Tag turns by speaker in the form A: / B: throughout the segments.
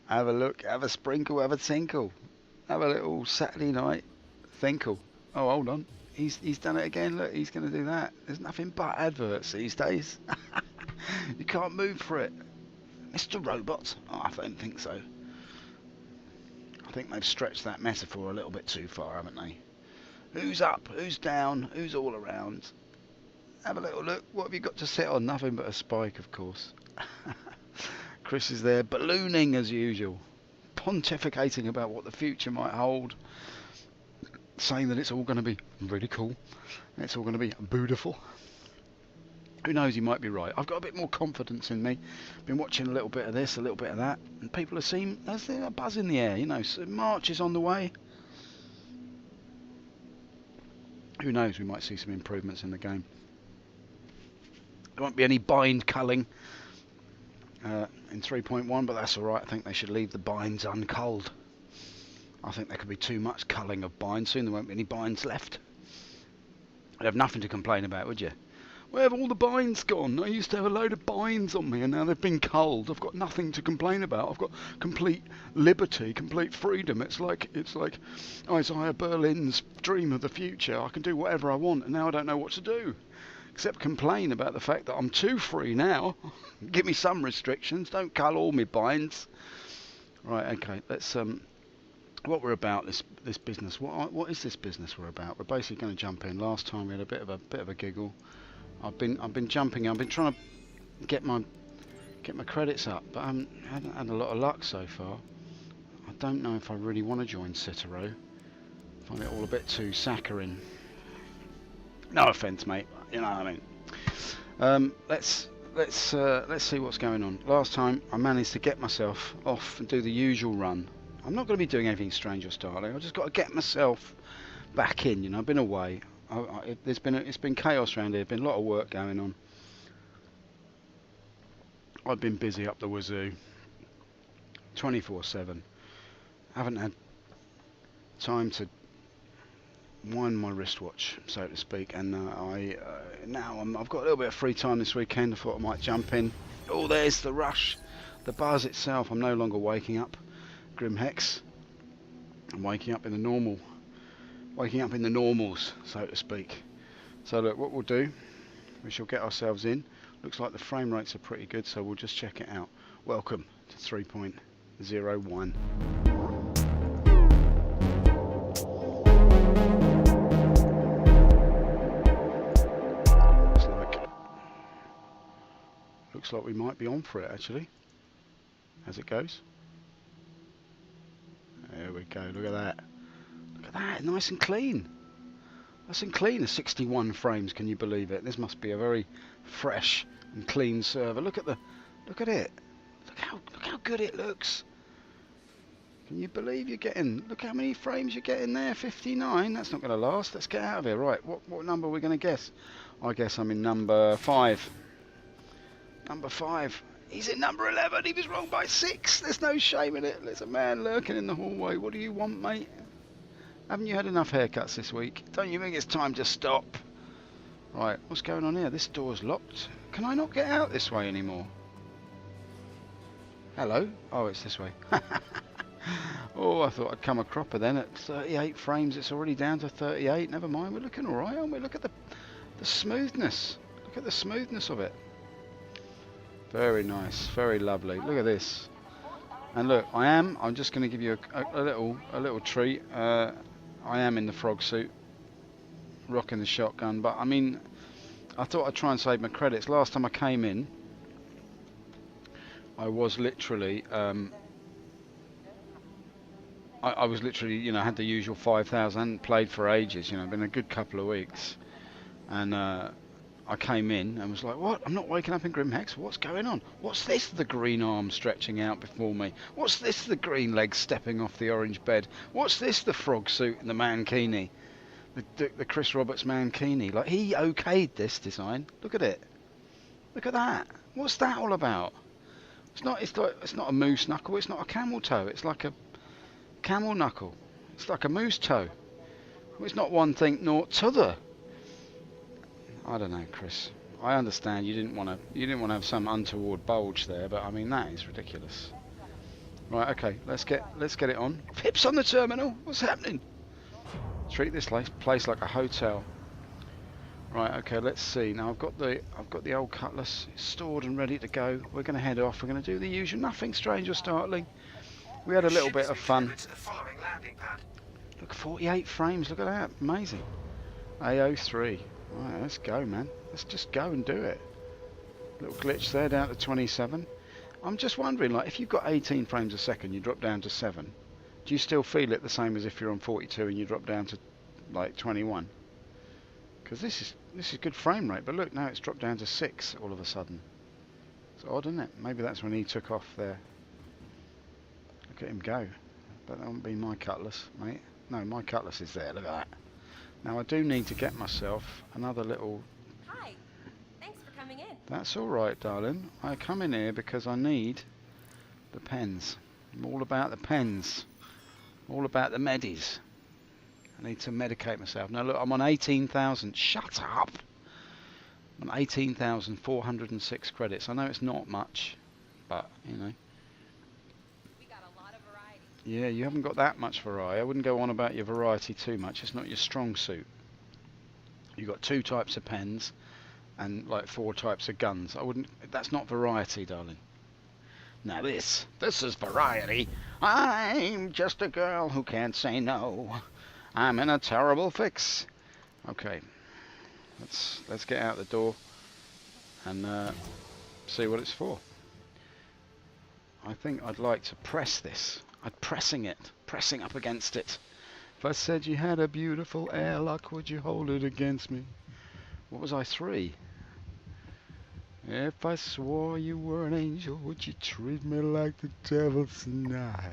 A: Have a look, have a sprinkle, have a tinkle. Have a little Saturday night thinkle. Oh, hold on. He's done it again. Look, he's going to do that. There's nothing but adverts these days. You can't move for it. Mr. Robot? Oh, I don't think so. I think they've stretched that metaphor a little bit too far, haven't they? Who's up? Who's down? Who's all around? Have a little look. What have you got to sit on? Nothing but a spike, of course. Chris is there, ballooning as usual, pontificating about what the future might hold, saying that it's all going to be really cool, and it's all going to be beautiful. Who knows, he might be right. I've got a bit more confidence in me. Been watching a little bit of this, a little bit of that, and people have seen there's a buzz in the air, you know, so March is on the way. Who knows, we might see some improvements in the game. There won't be any bind culling in 3.1, but that's alright. I think they should leave the binds unculled. I think there could be too much culling of binds. Soon there won't be any binds left. You'd have nothing to complain about, would you? Where have all the binds gone? I used to have a load of binds on me and now they've been culled. I've got nothing to complain about. I've got complete liberty, complete freedom. It's like Isaiah Berlin's dream of the future. I can do whatever I want and now I don't know what to do. Except complain about the fact that I'm too free now. Give me some restrictions. Don't cull all my binds. Right, okay. Let's what we're about this business. What is this business we're about? We're basically going to jump in. Last time we had a bit of a giggle. I've been jumping. I've been trying to get my credits up, but I haven't had a lot of luck so far. I don't know if I really want to join Citaro. I find it all a bit too saccharine. No offence, mate. You know what I mean. Let's see what's going on. Last time I managed to get myself off and do the usual run. I'm not going to be doing anything strange or startling. I've just got to get myself back in. You know, I've been away. It's been chaos around here. There's been a lot of work going on. I've been busy up the wazoo, 24/7. Haven't had time to wind my wristwatch, so to speak, and I've got a little bit of free time this weekend. I thought I might jump in. Oh, there's the rush, the buzz itself. I'm no longer waking up Grim Hex. I'm waking up in the normals, so to speak. So look, what we'll do, we shall get ourselves in. Looks like the frame rates are pretty good, so we'll just check it out. Welcome to 3.01. Looks like we might be on for it actually, as it goes. There we go, look at that. Look at that, nice and clean. Nice and clean, 61 frames, can you believe it? This must be a very fresh and clean server. Look at it. Look how good it looks. Can you believe you're getting, look how many frames you're getting there, 59. That's not going to last. Let's get out of here. Right, what number are we going to guess? I guess I'm in number 5. Number 5. He's in number 11. He was wrong by 6. There's no shame in it. There's a man lurking in the hallway. What do you want, mate? Haven't you had enough haircuts this week? Don't you think it's time to stop? Right, what's going on here? This door's locked. Can I not get out this way anymore? Hello? Oh, it's this way. Oh, I thought I'd come a cropper then. At 38 frames, it's already down to 38. Never mind, we're looking alright, aren't we? Look at the smoothness. Look at the smoothness of it. Very nice, very lovely. Look at this. And look, I'm just going to give you a little treat. I am in the frog suit, rocking the shotgun, but I mean, I thought I'd try and save my credits. Last time I came in, I was literally, I was literally, you know, had the usual 5,000, hadn't played for ages, you know, been a good couple of weeks, and I came in and was like, what? I'm not waking up in Grim Hex. What's going on? What's this? The green arm stretching out before me. What's this? The green legs stepping off the orange bed. What's this? The frog suit and the mankini. The Chris Roberts mankini. Like, he okayed this design. Look at it. Look at that. What's that all about? It's not a moose knuckle. It's not a camel toe. It's like a camel knuckle. It's like a moose toe. It's not one thing nor t'other. I don't know, Chris. I understand you didn't want to have some untoward bulge there, but I mean that is ridiculous. Right, okay, let's get it on. Pips on the terminal. What's happening? Treat this place like a hotel. Right, okay, let's see. Now I've got the old Cutlass stored and ready to go. We're going to head off. We're going to do the usual. Nothing strange or startling. We had a little bit of fun. Look, 48 frames. Look at that. Amazing. AO3. Right, let's go, man. Let's just go and do it. Little glitch there, down to 27. I'm just wondering, like, if you've got 18 frames a second, you drop down to 7. Do you still feel it the same as if you're on 42 and you drop down to like 21? Because this is good frame rate, but look, now it's dropped down to 6 all of a sudden. It's odd, isn't it? Maybe that's when he took off there. Look at him go. But that won't be my Cutlass, mate. No, my Cutlass is there. Look at that. Now I do need to get myself another little...
B: Hi. Thanks for coming in.
A: That's all right, darling. I come in here because I need the pens. I'm all about the pens. All about the medis. I need to medicate myself. Now look, I'm on 18,000. Shut up! I'm on 18,406 credits. I know it's not much, but, you know.
B: We got a lot of variety.
A: Yeah, you haven't got that much variety. I wouldn't go on about your variety too much. It's not your strong suit. You've got 2 types of pens and like 4 types of guns. I wouldn't... That's not variety, darling. Now this is variety. I'm just a girl who can't say no. I'm in a terrible fix. Okay, let's get out the door and see what it's for. I think I'd like to press this. I'm pressing up against it. If I said you had a beautiful airlock, would you hold it against me? What was I, 3? If I swore you were an angel, would you treat me like the devil tonight?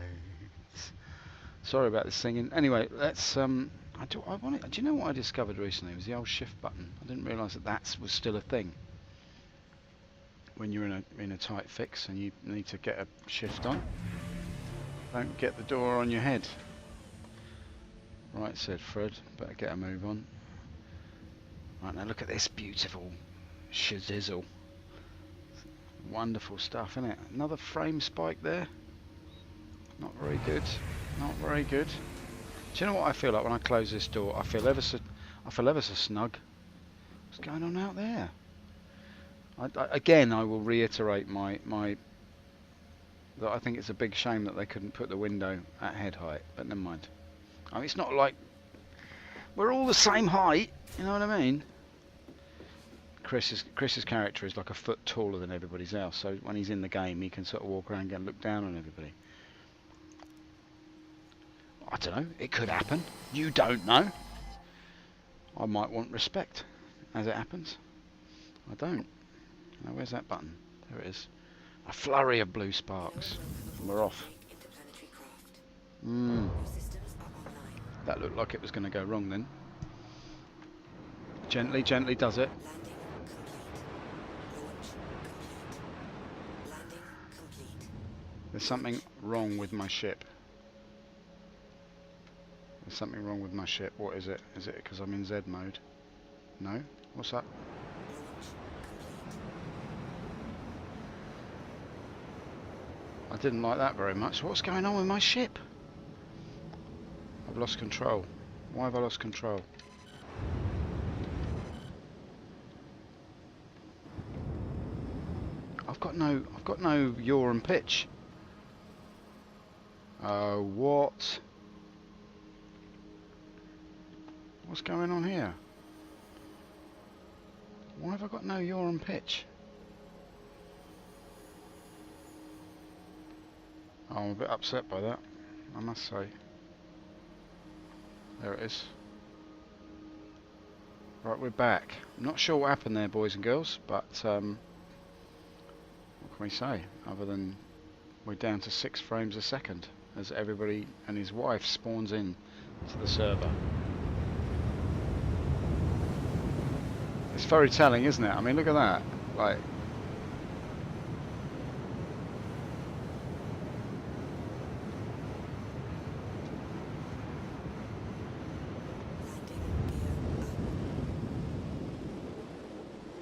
A: Sorry about the singing. Anyway, let's do you know what I discovered recently? It was the old shift button. I didn't realise that was still a thing. When you're in a tight fix and you need to get a shift on, don't get the door on your head. Right, said Fred. Better get a move on. Right, now look at this beautiful shizzle. Wonderful stuff, isn't it? Another frame spike there. Not very good. Not very good. Do you know what I feel like when I close this door? I feel ever so snug. What's going on out there? Again, I will reiterate my that I think it's a big shame that they couldn't put the window at head height. But never mind. I mean, it's not like we're all the same height. You know what I mean? Chris's character is like a foot taller than everybody's else, so when he's in the game he can sort of walk around and look down on everybody. I don't know, it could happen. You don't know. I might want respect as it happens. I don't. Now where's that button? There it is. A flurry of blue sparks. And we're off. That looked like it was going to go wrong then. Gently, gently does it. There's something wrong with my ship. There's something wrong with my ship. What is it? Is it because I'm in Z mode? No? What's that? I didn't like that very much. What's going on with my ship? I've lost control. Why have I lost control? I've got no yaw and pitch. What? What's going on here? Why have I got no yaw and pitch? Oh, I'm a bit upset by that, I must say. There it is. Right, we're back. I'm not sure what happened there, boys and girls, but what can we say other than we're down to 6 frames a second as everybody and his wife spawns in to the server. It's very telling, isn't it? I mean, look at that. Like,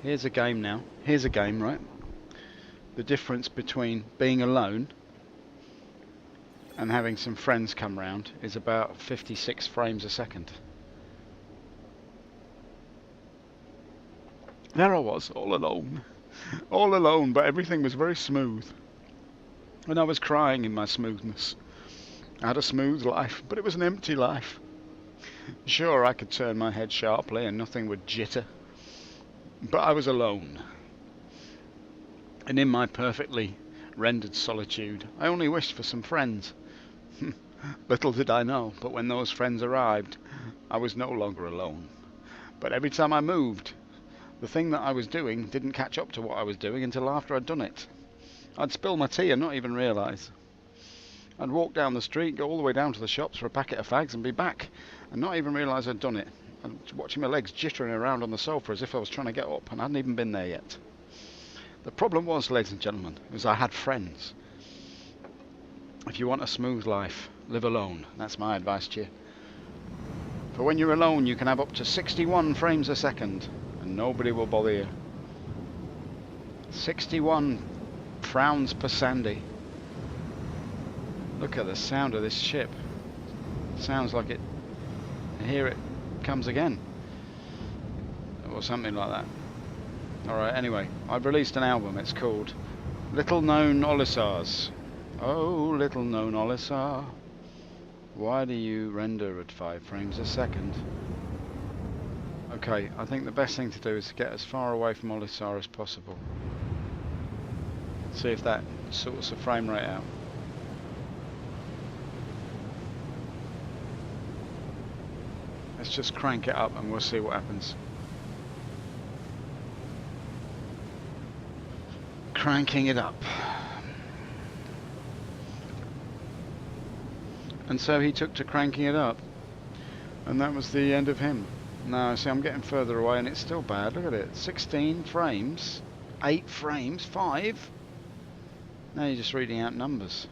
A: here's a game now. Here's a game, right? The difference between being alone and having some friends come round is about 56 frames a second. There I was, all alone, but everything was very smooth. And I was crying in my smoothness. I had a smooth life, but it was an empty life. Sure, I could turn my head sharply and nothing would jitter, but I was alone. And in my perfectly rendered solitude, I only wished for some friends. Little did I know, but when those friends arrived, I was no longer alone. But every time I moved, the thing that I was doing didn't catch up to what I was doing until after I'd done it. I'd spill my tea and not even realise. I'd walk down the street, go all the way down to the shops for a packet of fags and be back, and not even realise I'd done it. And watching my legs jittering around on the sofa as if I was trying to get up, and I hadn't even been there yet. The problem was, ladies and gentlemen, was I had friends. If you want a smooth life, live alone. That's my advice to you. For when you're alone, you can have up to 61 frames a second, and nobody will bother you. 61 frowns per sandy. Look at the sound of this ship. Sounds like it. Here it comes again, or something like that. Alright, anyway, I've released an album. It's called Little Known Olisars. Oh, little known Olisar, why do you render at 5 frames a second? Okay, I think the best thing to do is to get as far away from Olisar as possible. See if that sorts the frame rate out. Let's just crank it up and we'll see what happens. Cranking it up. And so he took to cranking it up, and that was the end of him. Now, see, I'm getting further away and it's still bad. Look at it, 16 frames, 8 frames, 5. Now you're just reading out numbers.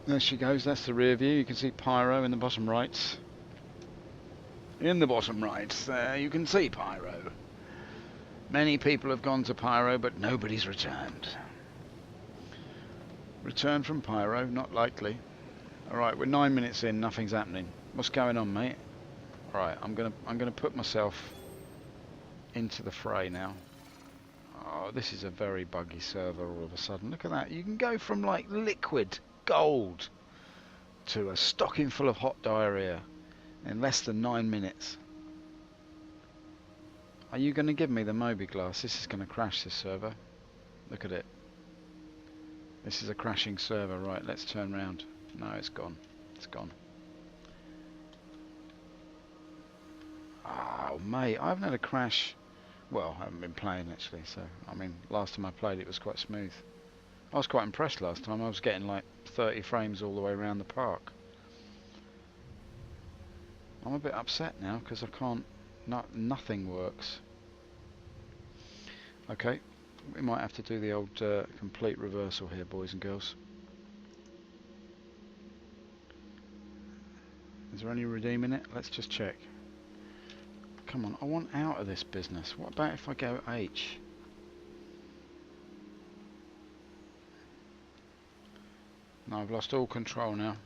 A: There she goes, that's the rear view. You can see Pyro in the bottom right. In the bottom right, there you can see Pyro. Many people have gone to Pyro, but nobody's returned. Return from Pyro, not likely. Alright, we're 9 minutes in, nothing's happening. What's going on, mate? Alright, I'm gonna put myself into the fray now. Oh, this is a very buggy server all of a sudden. Look at that. You can go from like liquid gold to a stocking full of hot diarrhea in less than 9 minutes. Are you going to give me the Moby glass? This is going to crash this server. Look at it. This is a crashing server. Right, let's turn round. No, it's gone. It's gone. Oh, mate, I haven't had a crash. Well, I haven't been playing actually, so I mean, last time I played it was quite smooth. I was quite impressed last time. I was getting like 30 frames all the way around the park. I'm a bit upset now because I can't. Nothing works. Okay, we might have to do the old complete reversal here, boys and girls. Is there any redeem in it? Let's just check. Come on, I want out of this business. What about if I go H? No, I've lost all control now.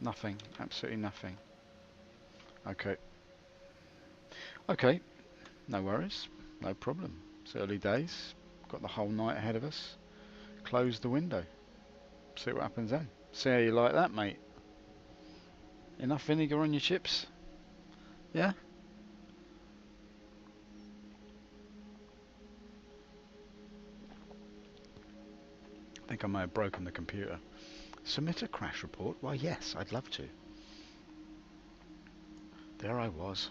A: Nothing, absolutely nothing. Okay. Okay, no worries, no problem. It's early days, got the whole night ahead of us. Close the window. See what happens then. See how you like that, mate. Enough vinegar on your chips? Yeah? I think I may have broken the computer. Submit a crash report? Why yes, I'd love to. There I was,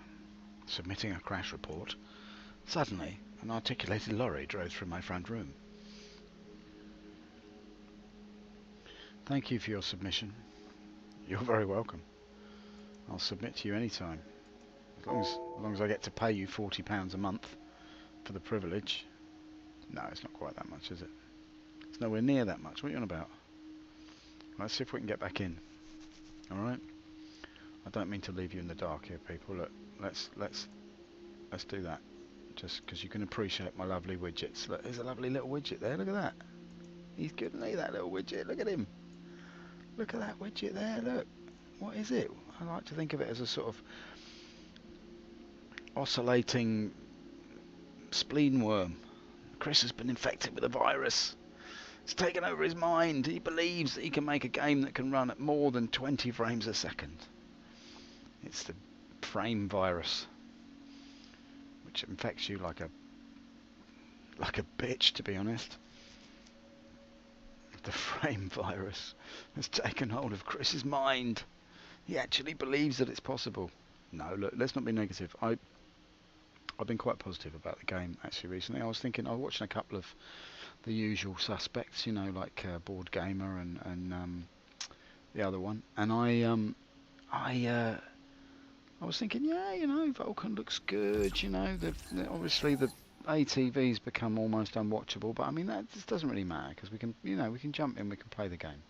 A: submitting a crash report. Suddenly, an articulated lorry drove through my front room. Thank you for your submission. You're very welcome. I'll submit to you anytime. As long as I get to pay you £40 a month for the privilege. No, it's not quite that much, is it? It's nowhere near that much. What are you on about? Let's see if we can get back in. Alright? I don't mean to leave you in the dark here, people. Look, let's do that. Just because you can appreciate my lovely widgets. Look, there's a lovely little widget there. Look at that. He's good, isn't he, that little widget? Look at him. Look at that widget there, look. What is it? I like to think of it as a sort of oscillating spleen worm. Chris has been infected with a virus. It's taken over his mind. He believes that he can make a game that can run at more than 20 frames a second. It's the frame virus, which infects you like a bitch, to be honest. The frame virus has taken hold of Chris's mind. He actually believes that it's possible. No, look, let's not be negative. I've been quite positive about the game actually recently. I was watching a couple of the usual suspects, you know, like Board Gamer and the other one, and I was thinking, yeah, you know, Vulcan looks good. You know, obviously the ATV's become almost unwatchable, but I mean that just doesn't really matter because we can, you know, we can jump in, we can play the game.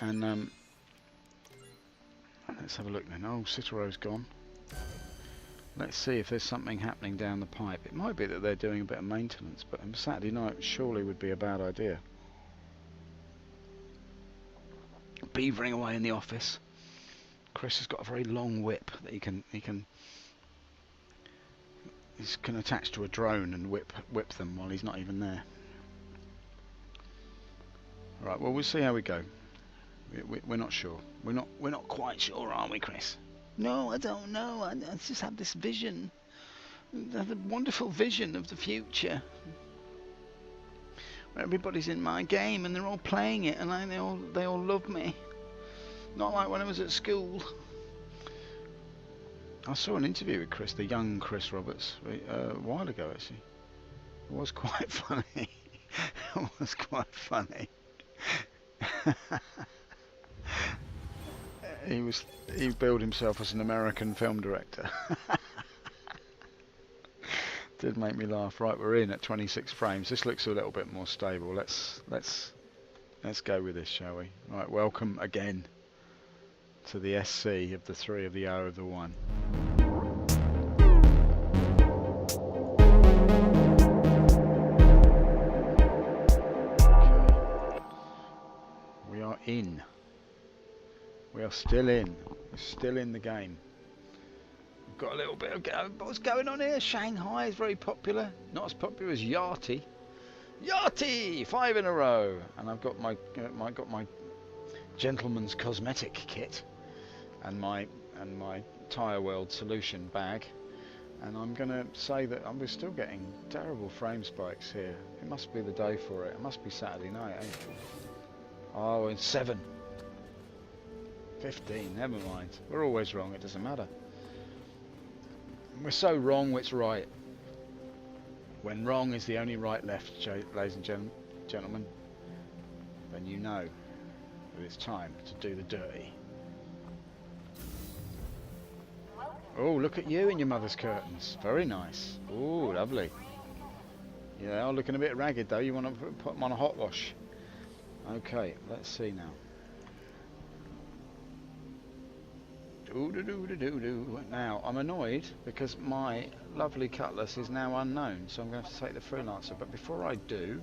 A: And let's have a look then. Oh, Citroën's gone. Let's see if there's something happening down the pipe. It might be that they're doing a bit of maintenance, but on Saturday night surely would be a bad idea. Beavering away in the office. Chris has got a very long whip that he can attach to a drone and whip them while he's not even there. Right, well, we'll see how we go. We're not sure. We're not quite sure, are we, Chris? No, I don't know. I just have this vision, the wonderful vision of the future, where everybody's in my game and they're all playing it, and they all love me. Not like when I was at school. I saw an interview with Chris, the young Chris Roberts, a while ago actually. It was quite funny. It was quite funny. He billed himself as an American film director. Did make me laugh. Right, we're in at 26 frames. This looks a little bit more stable. Let's go with this, shall we? Right, welcome again to the SC of the 3 of the O of the 1. Okay. We are in. We are still in. We're still in the game. We've got a little bit of what's going on here. Shanghai is very popular. Not as popular as Yachty. Yachty! 5 in a row. And I've got my gentleman's cosmetic kit and my Tyre World solution bag, and I'm gonna say that I'm still getting terrible frame spikes here. It must be the day for it. It must be Saturday night, eh? Oh, and 7, 15. Never mind. We're always wrong. It doesn't matter. We're so wrong, it's right. When wrong is the only right left, ladies and gentlemen, then you know that it's time to do the dirty. Oh, look at you in your mother's curtains. Very nice. Oh, lovely. Yeah, I'm looking a bit ragged though. You want to put them on a hot wash? Okay, let's see now. Now, I'm annoyed because my lovely cutlass is now unknown, so I'm going to have to take the Freelancer. But before I do,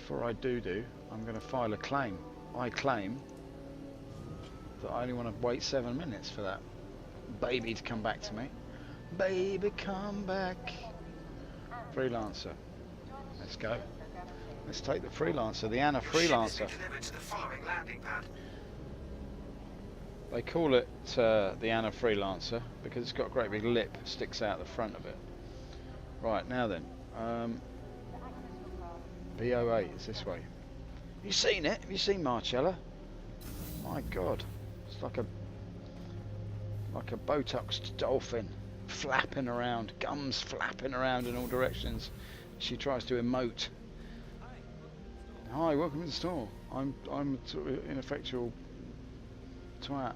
A: I'm going to file a claim. I claim that I only want to wait 7 minutes for that baby to come back to me. Baby, come back. Freelancer. Let's go. Let's take the Freelancer, the Anna Freelancer. They call it the Anna Freelancer because it's got a great big lip that sticks out the front of it. Right, now then. B08 is this way. Have you seen it? Have you seen Marcella? My God. It's like a Botoxed dolphin flapping around, gums flapping around in all directions. She tries to emote. Hi, welcome to the store. I'm sort of ineffectual twat.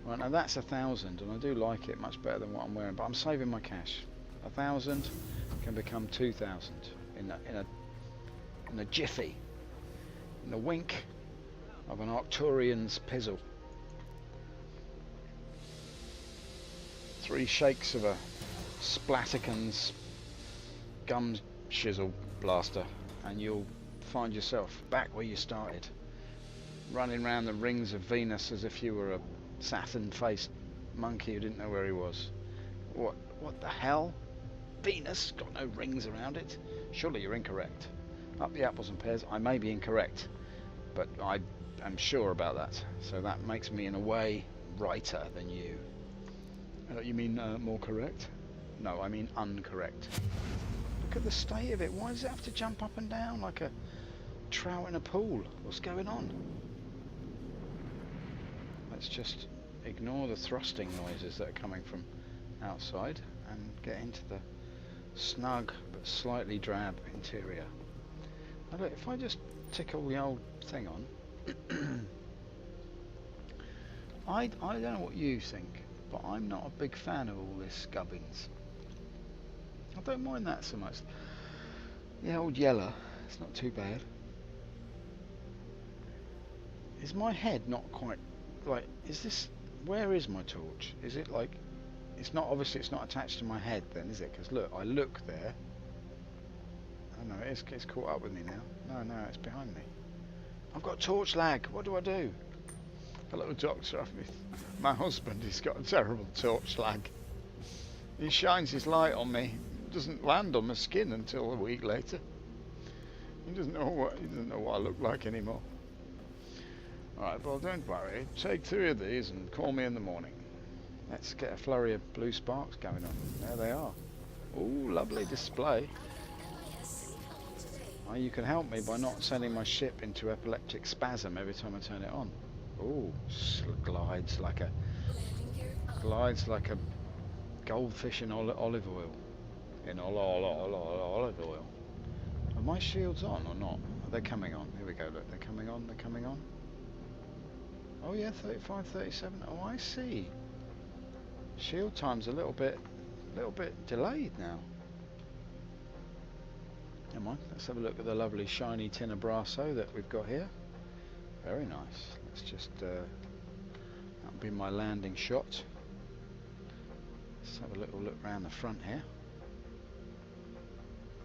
A: Right, now that's 1,000, and I do like it much better than what I'm wearing, but I'm saving my cash. 1,000 can become 2,000 in a jiffy, in the wink of an Arcturian's pizzle. 3 shakes of a Splaticans gum shizzle blaster, and you'll find yourself back where you started, running around the rings of Venus as if you were a Saturn-faced monkey who didn't know where he was. What the hell? Venus got no rings around it? Surely you're incorrect. Up the apples and pears, I may be incorrect, but I am sure about that. So that makes me, in a way, righter than you. You mean more correct? No, I mean uncorrect. Look at the state of it. Why does it have to jump up and down like a trout in a pool? What's going on? Let's just ignore the thrusting noises that are coming from outside and get into the snug but slightly drab interior. Now look, if I just tickle the old thing on, I don't know what you think, but I'm not a big fan of all this gubbins. I don't mind that so much. The old yellow, it's not too bad. Is my head not quite, like, is this, where is my torch? Is it like, it's not, obviously it's not attached to my head then, is it? Because look, I look there. Oh no, it's caught up with me now. No, it's behind me. I've got torch lag, what do I do? Hello doctor, my husband, he's got a terrible torch lag. He shines his light on me, doesn't land on my skin until a week later. He doesn't know what I look like anymore. Alright, well don't worry, take 3 of these and call me in the morning. Let's get a flurry of blue sparks going on. There they are. Ooh, lovely display. Oh, you can help me by not sending my ship into epileptic spasm every time I turn it on. Ooh, glides like a goldfish in olive oil. In olive oil. Are my shields on or not? Are they coming on? Here we go, look, they're coming on, they're coming on. Oh yeah, 35, 37, oh I see. Shield time's a little bit delayed now. Never mind, let's have a look at the lovely shiny Tenebrasso that we've got here. Very nice. Let's just, that'll be my landing shot. Let's have a little look around the front here.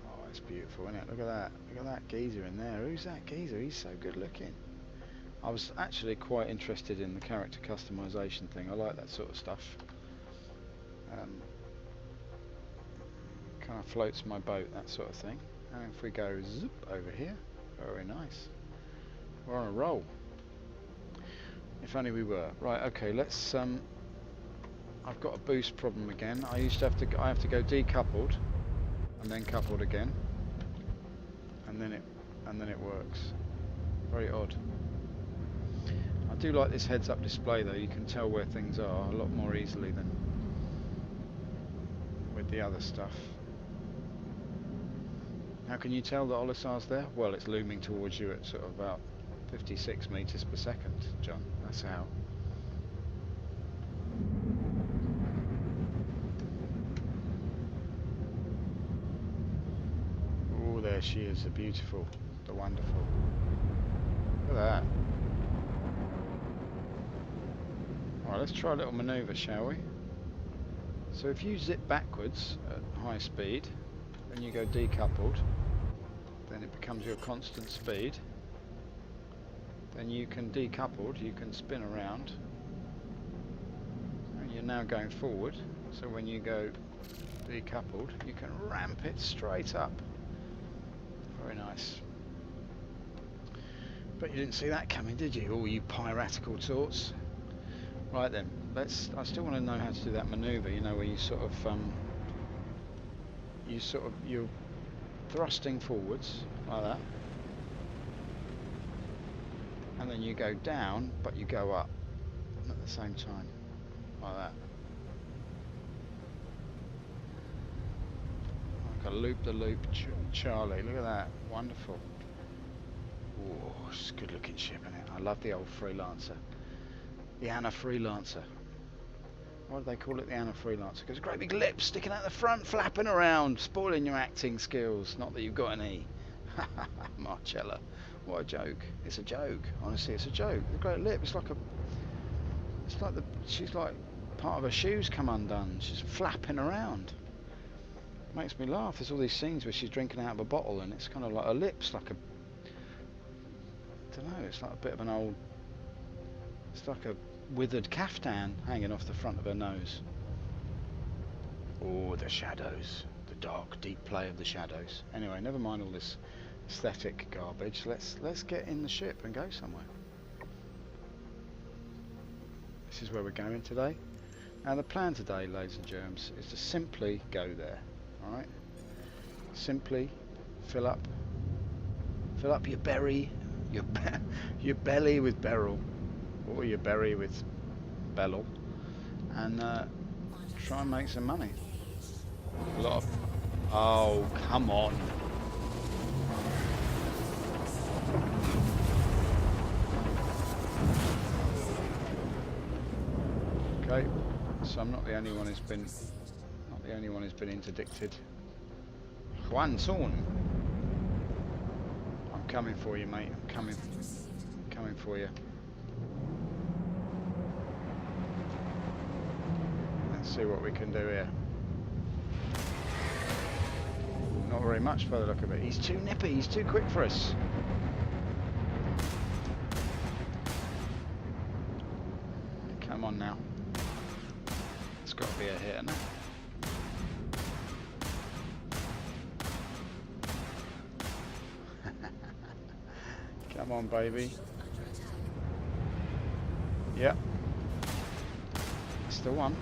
A: Oh, it's beautiful, isn't it? Look at that. Look at that geezer in there. Who's that geezer? He's so good looking. I was actually quite interested in the character customization thing. I like that sort of stuff. Kind of floats my boat, that sort of thing. And if we go zip over here, very nice. We're on a roll. If only we were. Right, okay, let's I've got a boost problem again. I have to go decoupled and then coupled again. And then it works. Very odd. I do like this heads up display though. You can tell where things are a lot more easily than with the other stuff. How can you tell that Olisar's there? Well, it's looming towards you at sort of about 56 meters per second, John. That's how. Oh, there she is, the beautiful, the wonderful. Look at that. Alright, let's try a little manoeuvre, shall we? So if you zip backwards at high speed, then you go decoupled, then it becomes your constant speed. Then you can decoupled, you can spin around, and you're now going forward, so when you go decoupled you can ramp it straight up. Very nice. But you didn't see that coming, did you, all you piratical torts? Right then, I still want to know how to do that manoeuvre, you know, where you're thrusting forwards like that, and then you go down but you go up at the same time like that, like a loop-the-loop Charlie. Look at that, wonderful. Oh, it's a good looking ship, isn't it? I love the old Freelancer, the Anna Freelancer. Why do they call it the Anna Freelancer? Because great big lips sticking out the front, flapping around, spoiling your acting skills. Not that you've got any. Marcella, what a joke! It's a joke. Honestly, it's a joke. The great lip. It's like she's like part of her shoes come undone. She's flapping around. Makes me laugh. There's all these scenes where she's drinking out of a bottle, and it's kind of like her lips like don't know, it's like a bit of an old, it's like a withered caftan hanging off the front of her nose. Oh, the shadows, the dark, deep play of the shadows. Anyway, never mind all this aesthetic garbage. Let's get in the ship and go somewhere. This is where we're going today. Now the plan today, ladies and germs, is to simply go there. All right. Simply fill up your berry, your belly with beryl, or your berry with Bellel, and try and make some money. A lot of... Oh, come on. Okay, so I'm not the only one who's been interdicted. Juan Zorn. I'm coming for you, mate. I'm coming for you. Let's see what we can do here. Not very much by the look of it. He's too nippy, he's too quick for us. Come on now. It's got to be a hit now. Come on, baby. Yep. That's the one.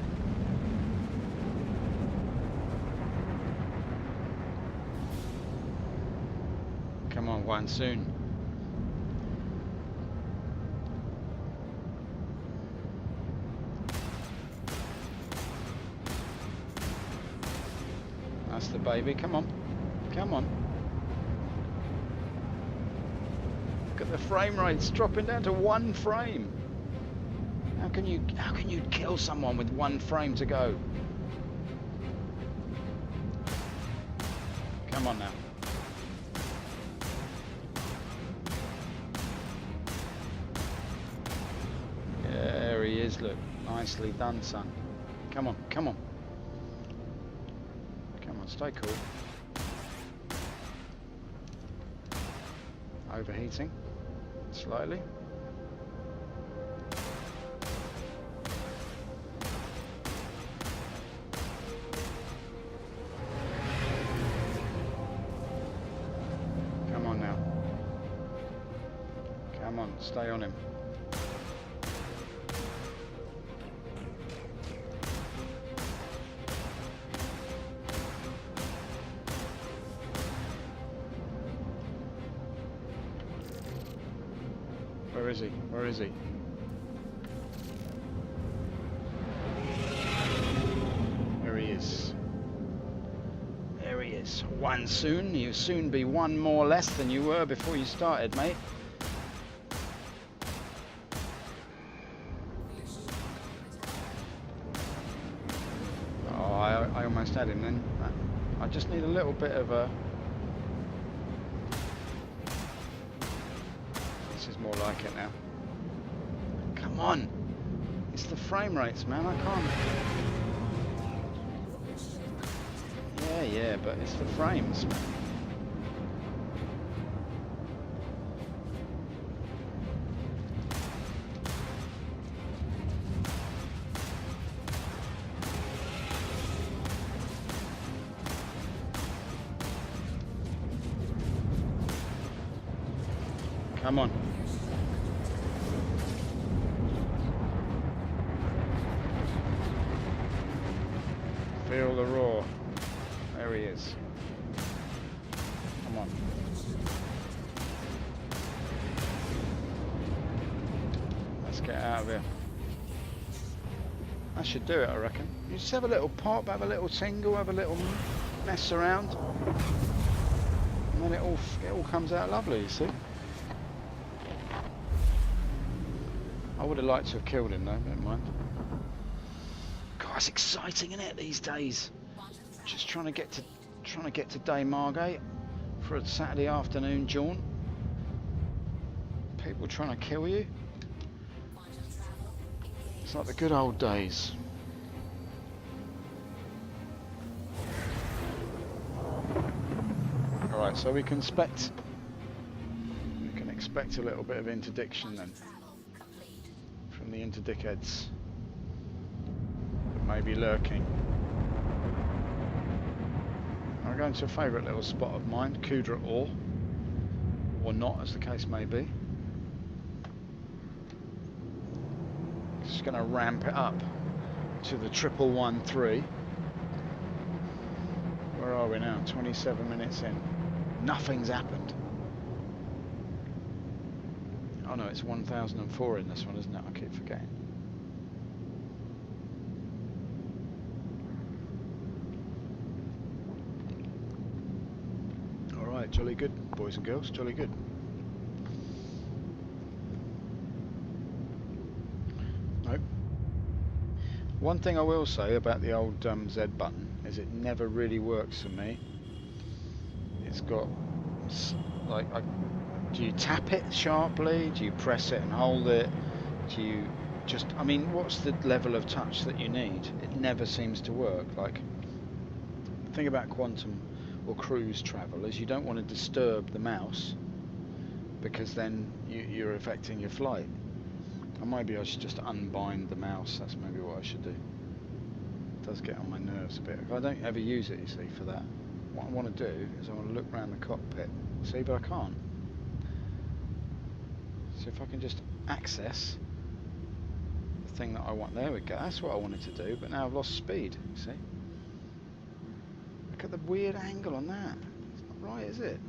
A: Come on, one soon. That's the baby. Come on. Come on. Look at the frame rates dropping down to 1 frame. How can you kill someone with 1 frame to go? Come on now. There he is, look. Nicely done, son. Come on, come on. Come on, stay cool. Overheating. Slightly. Come on now. Come on, stay on him. Where is he? Where is he? There he is. There he is. 1 soon. You'll soon be 1 more less than you were before you started, mate. Oh, I almost had him then. I just need a little bit of a... more like it now. Come on. It's the frame rates, man. I can't. Yeah, but it's the frames, man. Come on. Feel the roar. There he is. Come on. Let's get out of here. That should do it, I reckon. You just have a little pop, have a little tingle, have a little mess around, and then it all comes out lovely, you see. I would have liked to have killed him though, don't mind. God, it's exciting, isn't it, these days? Just trying to get to Day Margate for a Saturday afternoon jaunt. People trying to kill you. It's like the good old days. Alright, so we can expect expect a little bit of interdiction then from the interdickheads that may be lurking. I'm going to a favourite little spot of mine, Kudra Ore, or not, as the case may be. Just going to ramp it up to the 1113. Where are we now? 27 minutes in. Nothing's happened. Oh no, it's 1004 in this one, isn't it? I keep forgetting. Alright, jolly good, boys and girls, jolly good. Nope. One thing I will say about the old Z button is it never really works for me. It's got, like, do you tap it sharply? Do you press it and hold it? Do you just, I mean, what's the level of touch that you need? It never seems to work. Like, the thing about quantum or cruise travel is you don't want to disturb the mouse, because then you're affecting your flight. Or maybe I should just unbind the mouse. That's maybe what I should do. It does get on my nerves a bit. I don't ever use it, you see, for that. What I want to do is I want to look around the cockpit. See, but I can't. So if I can just access the thing that I want, there we go. That's what I wanted to do, but now I've lost speed. See? Look at the weird angle on that. It's not right, is it?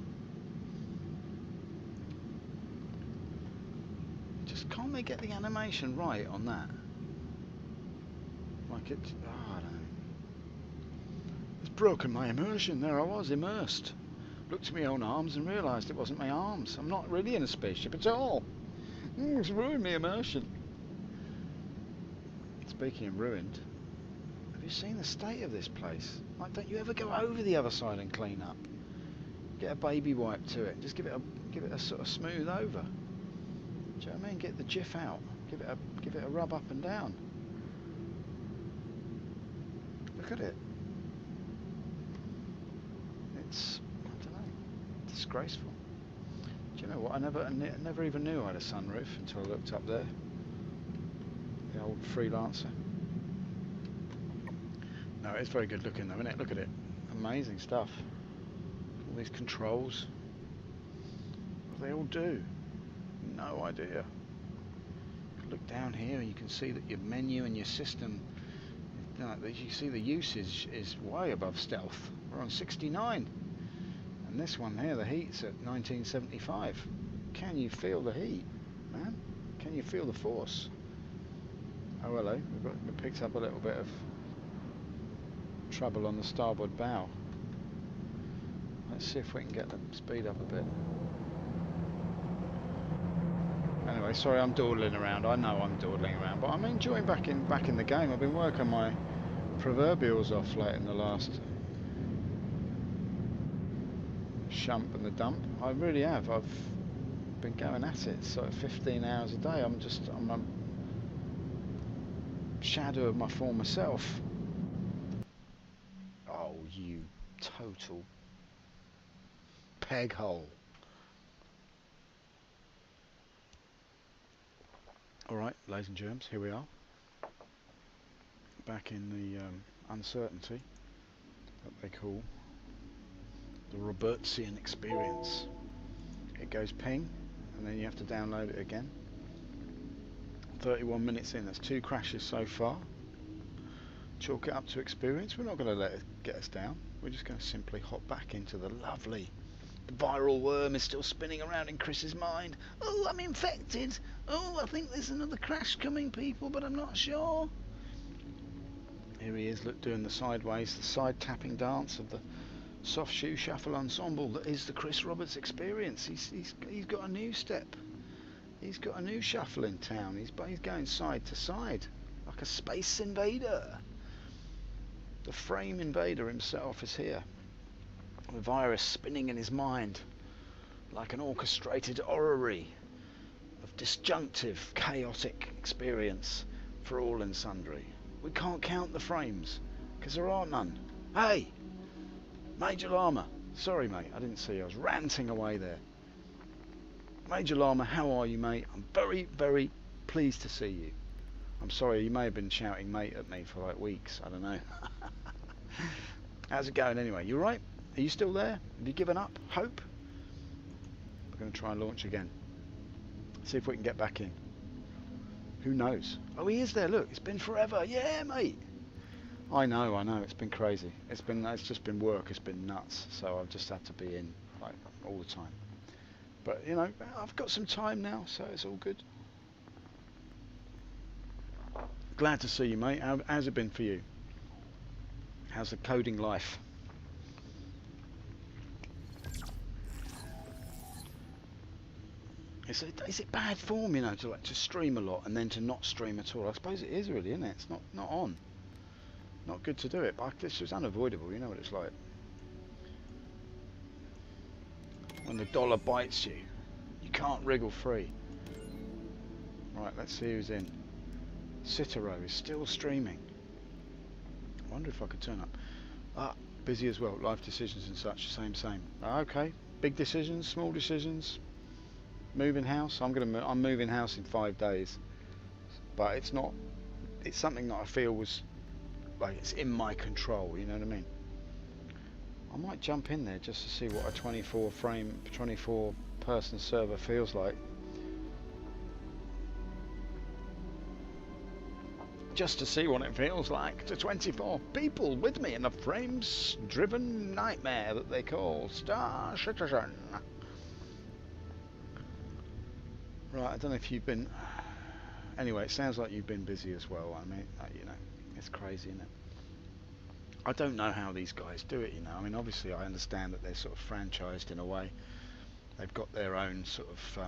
A: Just can't they get the animation right on that? Like it, oh, I don't know. It's broken my immersion. There I was, immersed. Looked at my own arms and realised it wasn't my arms. I'm not really in a spaceship at all. It's ruined my immersion. Speaking of ruined, have you seen the state of this place? Like, don't you ever go over the other side and clean up? Get a baby wipe to it. Just give it a sort of smooth over. Do you know what I mean? Get the jiff out. Give it a rub up and down. Look at it. It's, I don't know, disgraceful. Do you know what? I never even knew I had a sunroof until I looked up there. The old Freelancer. No, it's very good looking though, isn't it? Look at it. Amazing stuff. All these controls. What do they all do? No idea. Look down here and you can see that your menu and your system, you know, you see the usage is way above stealth. We're on 69. And this one here, the heat's at 1975. Can you feel the heat, man? Can you feel the force? Oh hello, we picked up a little bit of trouble on the starboard bow. Let's see if we can get the speed up a bit. Anyway, sorry I'm dawdling around. I know I'm dawdling around, but I'm enjoying back in the game. I've been working my proverbials off late in the last shump and the dump. I really have. I've been going at it sort of 15 hours a day. I'm a shadow of my former self. Oh, you total peg hole. Alright, ladies and germs, here we are. Back in the uncertainty that they call the Robertsian experience. It goes ping, and then you have to download it again. 31 minutes in, that's 2 crashes so far. Chalk it up to experience. We're not going to let it get us down. We're just going to simply hop back into the lovely. The viral worm is still spinning around in Chris's mind. Oh, I'm infected. Oh, I think there's another crash coming, people, but I'm not sure. Here he is, look, doing the sideways, the side tapping dance of the soft shoe shuffle ensemble that is the Chris Roberts experience. He's got a new step. He's got a new shuffle in town. He's going side to side like a space invader. The frame invader himself is here. The virus spinning in his mind like an orchestrated orrery of disjunctive, chaotic experience for all and sundry. We can't count the frames because there are none. Hey, Major Llama. Sorry, mate, I didn't see you. I was ranting away there. Major Llama, how are you, mate? I'm very, very pleased to see you. I'm sorry, you may have been shouting mate at me for like weeks. I don't know. How's it going anyway? You alright? Are you still there? Have you given up hope? We're going to try and launch again. See if we can get back in. Who knows? Oh, he is there. Look, it's been forever. Yeah, mate. I know. It's been crazy. It's just been work. It's been nuts. So I've just had to be in like all the time. But you know, I've got some time now, so it's all good. Glad to see you, mate. How's it been for you? How's the coding life? Is it bad form, you know, to stream a lot and then to not stream at all? I suppose it is really, isn't it? It's not on. Not good to do it, but this was unavoidable. You know what it's like when the dollar bites you. You can't wriggle free. Right, let's see who's in. Citaro is still streaming. I wonder if I could turn up. Ah, busy as well. Life decisions and such. Same. Okay, big decisions, small decisions. Moving house. I'm moving house in 5 days, but it's not. It's something that I feel was like it's in my control. You know what I mean? I might jump in there just to see what a 24 person server feels like. Just to see what it feels like to 24 people with me in a frames-driven nightmare that they call Star Citizen. Right, I don't know if you've been... Anyway, it sounds like you've been busy as well. I mean, you know, it's crazy, isn't it? I don't know how these guys do it, you know. I mean, obviously I understand that they're sort of franchised in a way. They've got their own sort of...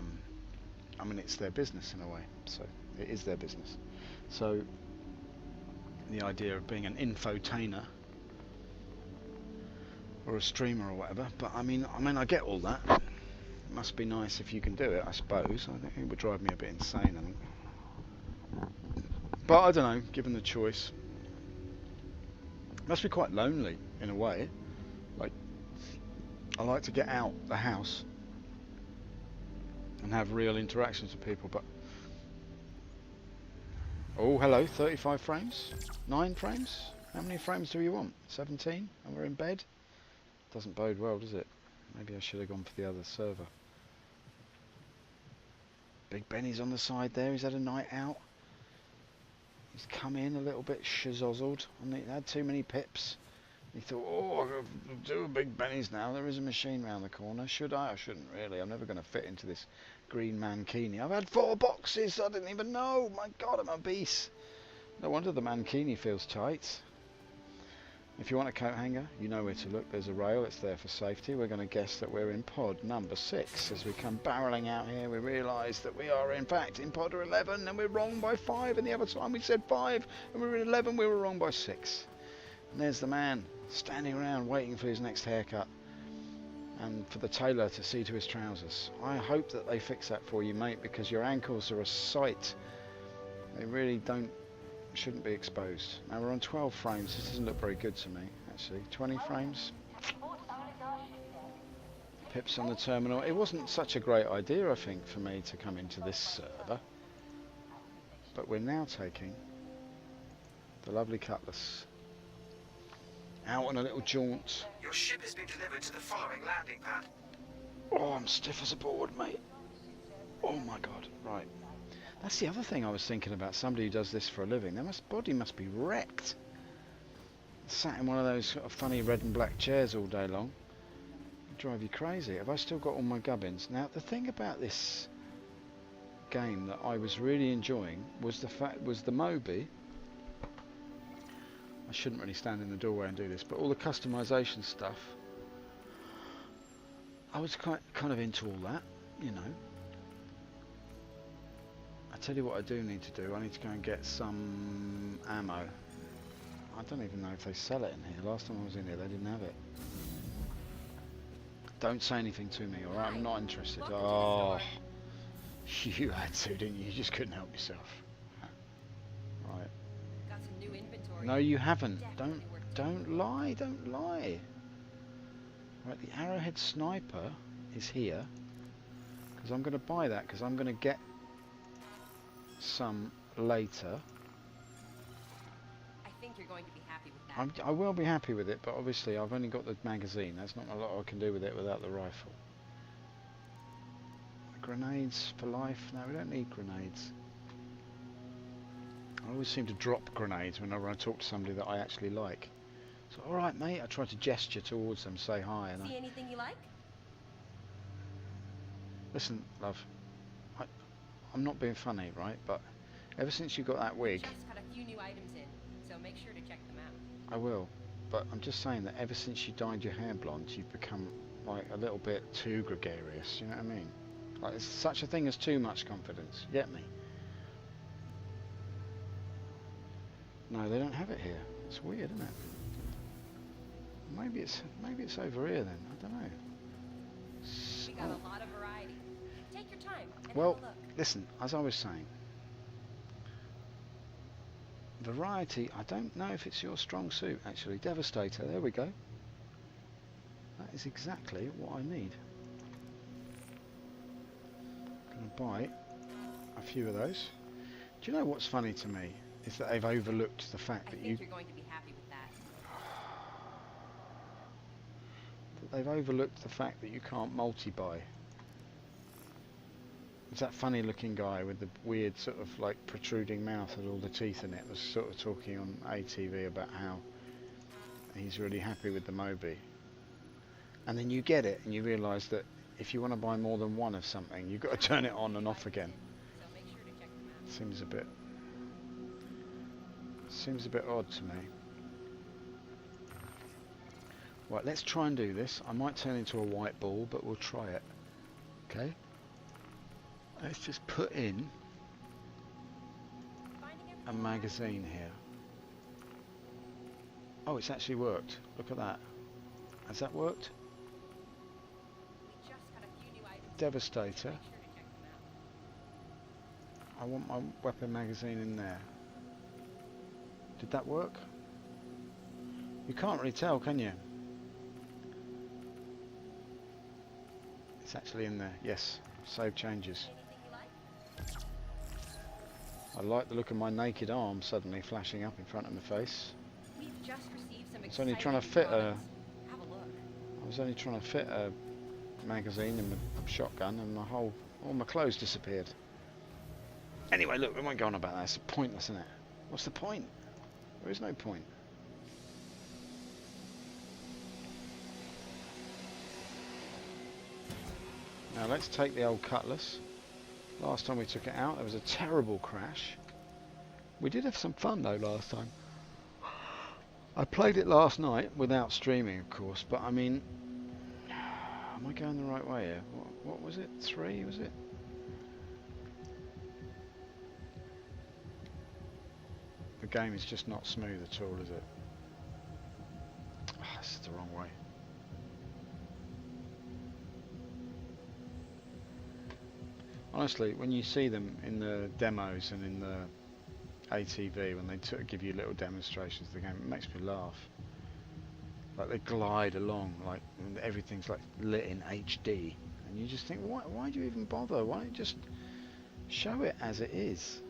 A: I mean, it's their business in a way. So, it is their business. So, the idea of being an infotainer or a streamer or whatever, but I mean I get all that. It must be nice if you can do it, I suppose. I think it would drive me a bit insane, I think. But I don't know, given the choice. It must be quite lonely in a way. Like, I like to get out the house and have real interactions with people, but oh, hello, 35 frames? 9 frames? How many frames do you want? 17? And we're in bed? Doesn't bode well, does it? Maybe I should have gone for the other server. Big Benny's on the side there. He's had a night out. He's come in a little bit shazozzled. And he had too many pips. He thought, oh, I've got to do a Big Benny's now. There is a machine round the corner. Should I? I shouldn't really. I'm never going to fit into this green mankini. I've had 4 boxes. I didn't even know. My God, I'm obese. No wonder the mankini feels tight. If you want a coat hanger, you know where to look. There's a rail. It's there for safety. We're going to guess that we're in pod number 6. As we come barreling out here, we realise that we are, in fact, in pod 11, and we're wrong by 5. And the other time we said 5, and we were in 11, we were wrong by 6. And there's the man standing around waiting for his next haircut and for the tailor to see to his trousers. I hope that they fix that for you, mate, because your ankles are a sight. They really shouldn't be exposed. Now we're on 12 frames. This doesn't look very good to me, actually. 20 frames. Pips on the terminal. It wasn't such a great idea, I think, for me to come into this server. But we're now taking the lovely Cutlass out on a little jaunt.
C: Your ship has been delivered to the following landing pad.
A: Oh, I'm stiff as a board, mate. Oh my God. Right. That's the other thing I was thinking about. Somebody who does this for a living. Their body must be wrecked. Sat in one of those sort of funny red and black chairs all day long. It'd drive you crazy. Have I still got all my gubbins? Now, the thing about this game that I was really enjoying was the Moby. I shouldn't really stand in the doorway and do this, but all the customization stuff, I was kind of into all that, you know. I tell you what I do need to do. I need to go and get some ammo. I don't even know if they sell it in here. Last time I was in here, they didn't have it. Don't say anything to me, alright? I'm not interested. Oh, you had to, didn't you? You just couldn't help yourself. Right.
B: Got some new inventory.
A: No, you haven't. Don't lie. Don't lie. Right, the Arrowhead Sniper is here. Because I'm going to buy that, because I'm going to get some later.
B: I think you're going to be happy with that.
A: I will be happy with it, but obviously I've only got the magazine. There's not a lot I can do with it without the rifle. Grenades for life? No, we don't need grenades. I always seem to drop grenades whenever I talk to somebody that I actually like. So, alright mate, I try to gesture towards them, say hi, and
B: See anything you like?
A: listen, love, I'm not being funny, right? But ever since you got that wig,
B: Just got a few new items in, so make sure to check them out.
A: I will. But I'm just saying that ever since you dyed your hair blonde, you've become like a little bit too gregarious. You know what I mean? Like there's such a thing as too much confidence. You get me? No, they don't have it here. It's weird, isn't it? Maybe it's over here then. I don't know.
B: We got a lot of variety. Take your time and
A: Well,
B: have a look.
A: listen, as I was saying, variety, I don't know if it's your strong suit actually. Devastator, there we go. That is exactly what I need. I'm going to buy a few of those. Do you know what's funny to me? Is that they've overlooked the fact
B: I
A: that
B: think you're going to be happy with that.
A: they've overlooked the fact that you can't multi-buy. It's that funny looking guy with the weird sort of like protruding mouth and all the teeth in it was sort of talking on ATV about how he's really happy with the Moby. And then you get it and you realise that if you want to buy more than one of something, you've got to turn it on and off again.
B: So make sure to check them out.
A: Seems a bit odd to me. Right, let's try and do this. I might turn into a white ball, but we'll try it. Okay? Let's just put in a magazine here. Oh, it's actually worked. Look at that. Has that worked?
B: We just got a few new items.
A: Devastator.
B: Make sure to check them out.
A: I want my weapon magazine in there. Did that work? You can't really tell, can you? It's actually in there. Yes. Save changes.
B: Anything you like?
A: I like the look of my naked arm suddenly flashing up in front of my face.
B: We've just received some
A: It's only trying to
B: exciting
A: fit a...
B: products. Have a look.
A: I was only trying to fit a magazine in my shotgun and all my clothes disappeared. Anyway, look, we won't go on about that. It's pointless, isn't it? What's the point? There is no point. Now let's take the old Cutlass. Last time we took it out, there was a terrible crash. We did have some fun though last time. I played it last night without streaming, of course, but I mean, am I going the right way here? What was it? 3, was it? The game is just not smooth at all, is it? Oh, this is the wrong way. Honestly, when you see them in the demos and in the ATV, when they give you little demonstrations of the game, it makes me laugh. Like they glide along, like and everything's like lit in HD, and you just think, why do you even bother? Why don't you just show it as it is?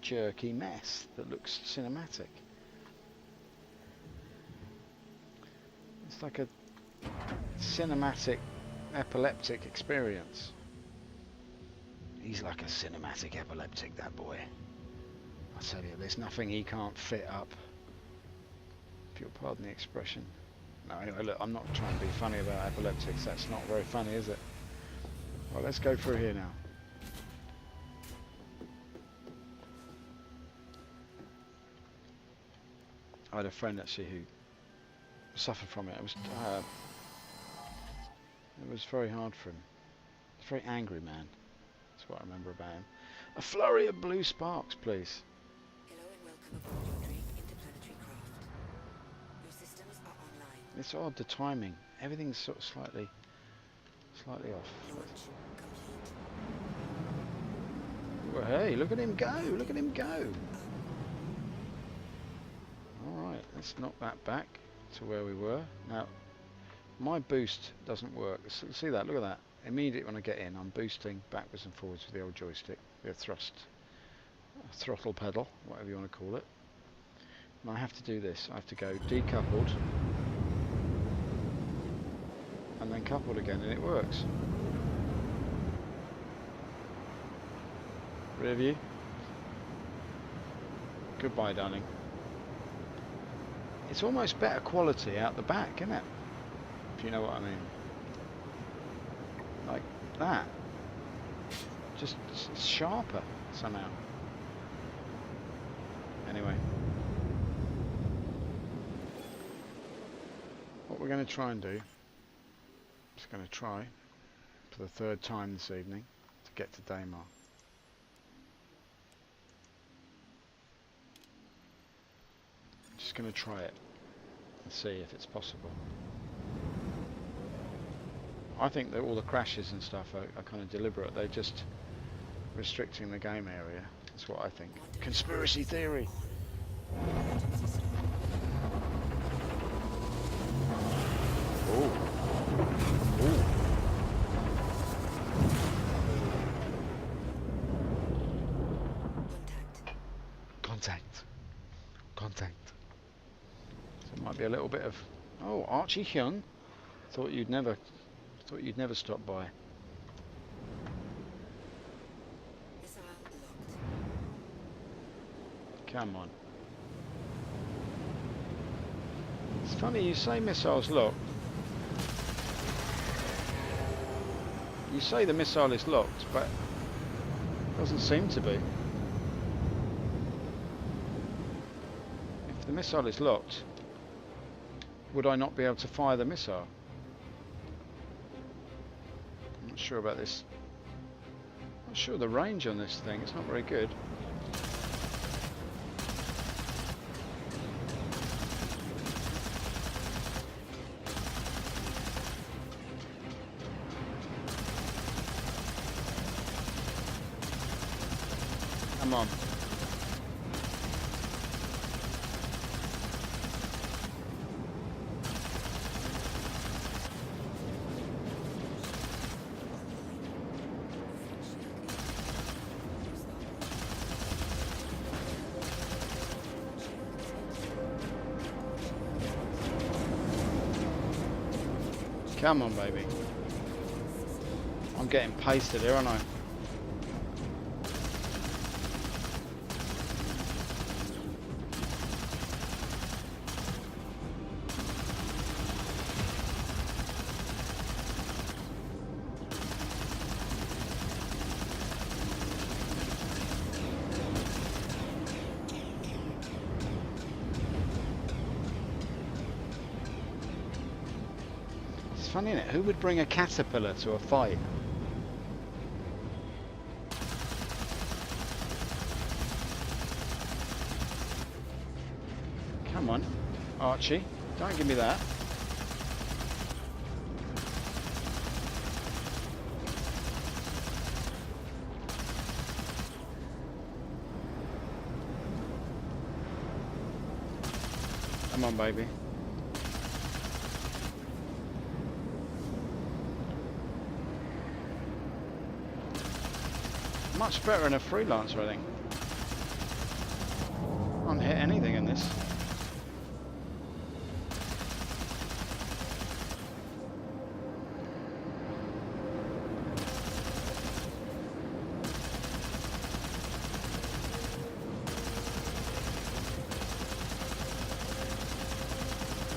A: Jerky mess that looks cinematic. It's like a cinematic epileptic experience. He's like a cinematic epileptic, that boy. I tell you, there's nothing he can't fit up. If you'll pardon the expression. No, anyway, look, I'm not trying to be funny about epileptics. That's not very funny, is it? Well, let's go through here now. I had a friend actually who suffered from it. It was very hard for him. He's a very angry man. That's what I remember about him. A flurry of blue sparks, please.
D: Hello and welcome aboard your Drake interplanetary craft. Your systems are online.
A: It's odd, the timing. Everything's sort of slightly off.
D: Launch complete.
A: Well, hey, look at him go! Look at him go! Alright, let's knock that back to where we were. Now, my boost doesn't work. See that? Look at that. Immediately when I get in, I'm boosting backwards and forwards with the old joystick, the throttle pedal, whatever you want to call it. And I have to do this. I have to go decoupled and then coupled again, and it works. Rear view. Goodbye, darling. It's almost better quality out the back, isn't it? If you know what I mean. Like that. Just it's sharper somehow. Anyway. What we're going to try and do, just going to try for the third time this evening to get to Daymar. Just going to try it and see if it's possible. I think that all the crashes and stuff are kind of deliberate. They're just restricting the game area. That's what I think. Conspiracy theory. Oh. Oh. Contact. Contact. So it might be a little bit of. Oh, Archie Hyun. Thought you'd never stop by. Come on. It's funny you say missiles locked. You say the missile is locked, but it doesn't seem to be. If the missile is locked, would I not be able to fire the missile? I'm not sure about this. Not sure the range on this thing. It's not very good. Come on. Come on, baby. I'm getting pasted here, aren't I? Funny, isn't it? Who would bring a caterpillar to a fight? Come on, Archie. Don't give me that. Come on, baby. Much better in a freelancer, I think. Can't hit anything in this.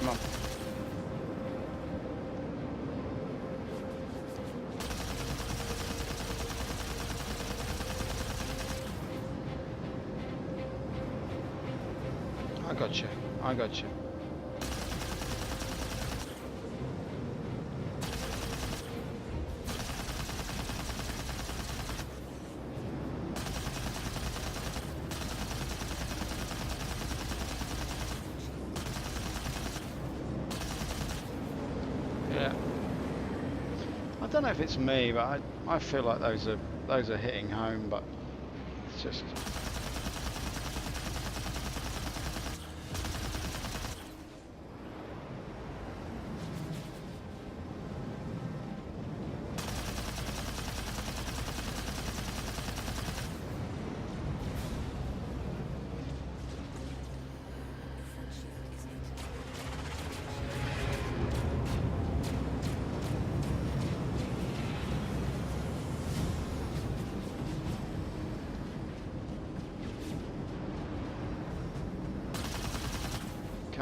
A: Come on. I got you. I got you. Yeah. I don't know if it's me, but I feel like those are hitting home, but it's just.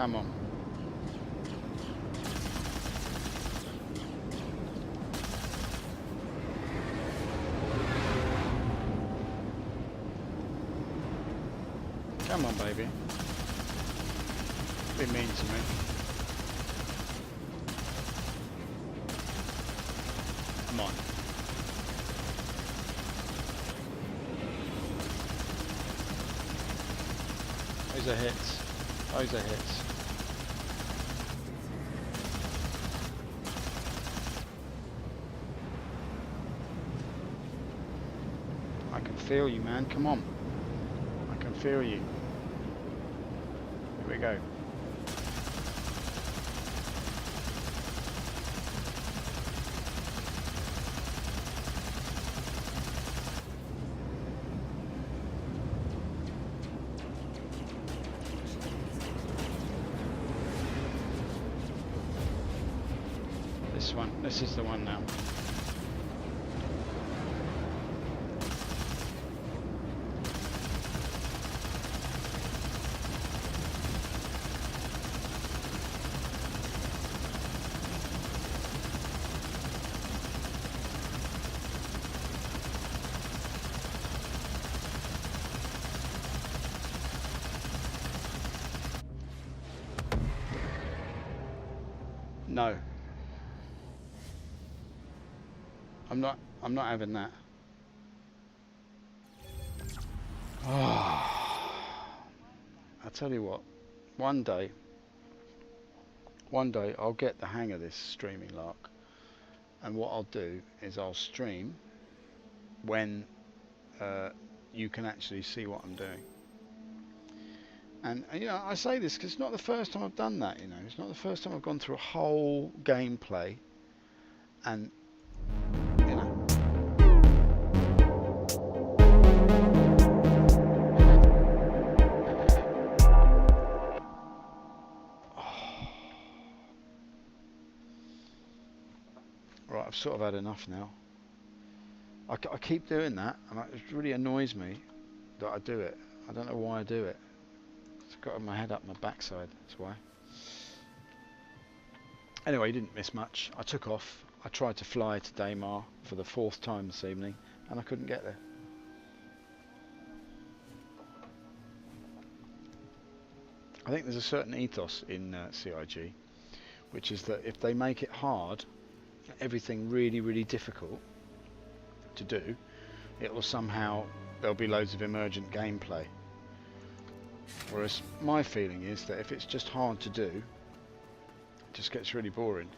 A: Come on. Come on, baby. Be mean to me. Come on. Those are hits. Those are hits. I can feel you, man. Come on. I can feel you. Here we go. This one. This is the one now. No. I'm not having that. Oh. I tell you what, one day I'll get the hang of this streaming lark, and what I'll do is I'll stream when you can actually see what I'm doing. And you know, I say this because it's not the first time I've done that. You know, it's not the first time I've gone through a whole gameplay, and you know. Right, I've sort of had enough now. I keep doing that, and it really annoys me that I do it. I don't know why I do it. It's got my head up my backside, that's why. Anyway, you didn't miss much. I took off. I tried to fly to Daymar for the 4th time this evening, and I couldn't get there. I think there's a certain ethos in CIG, which is that if they make it hard, everything really, really difficult to do, it will somehow, there'll be loads of emergent gameplay. Whereas my feeling is that if it's just hard to do, it just gets really boring.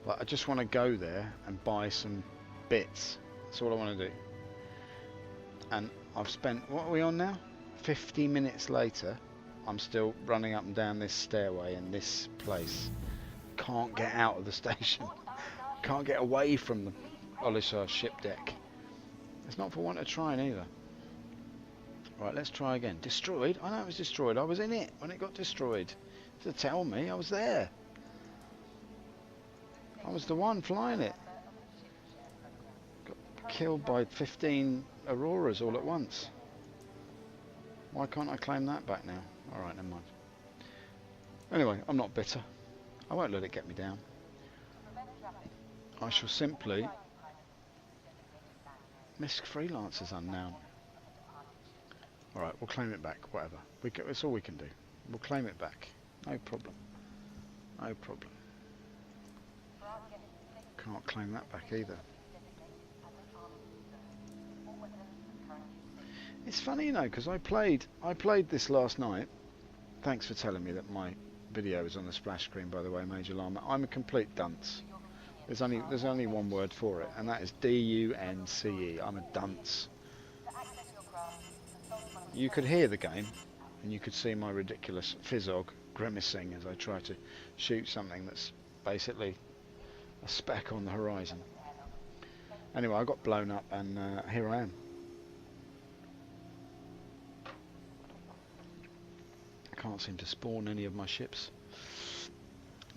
A: Like, I just want to go there and buy some bits. That's all I want to do. And I've spent, what are we on now? 50 minutes later, I'm still running up and down this stairway in this place. Can't get out of the station. Can't get away from the Olisar ship deck. It's not for want of trying either. Right, let's try again. Destroyed? I know it was destroyed. I was in it when it got destroyed. To tell me, I was there. I was the one flying it. Got killed by 15 Auroras all at once. Why can't I claim that back now? Alright, never mind. Anyway, I'm not bitter. I won't let it get me down. I shall simply... Misk Freelancer's unknown. Alright, we'll claim it back, whatever. It's all we can do. We'll claim it back. No problem. No problem. Can't claim that back either. It's funny, you know, because I played this last night. Thanks for telling me that my video is on the splash screen, by the way, Major Llama. I'm a complete dunce. There's only one word for it, and that is D-U-N-C-E. I'm a dunce. You could hear the game, and you could see my ridiculous Fizzog grimacing as I try to shoot something that's basically a speck on the horizon. Anyway, I got blown up, and here I am. I can't seem to spawn any of my ships.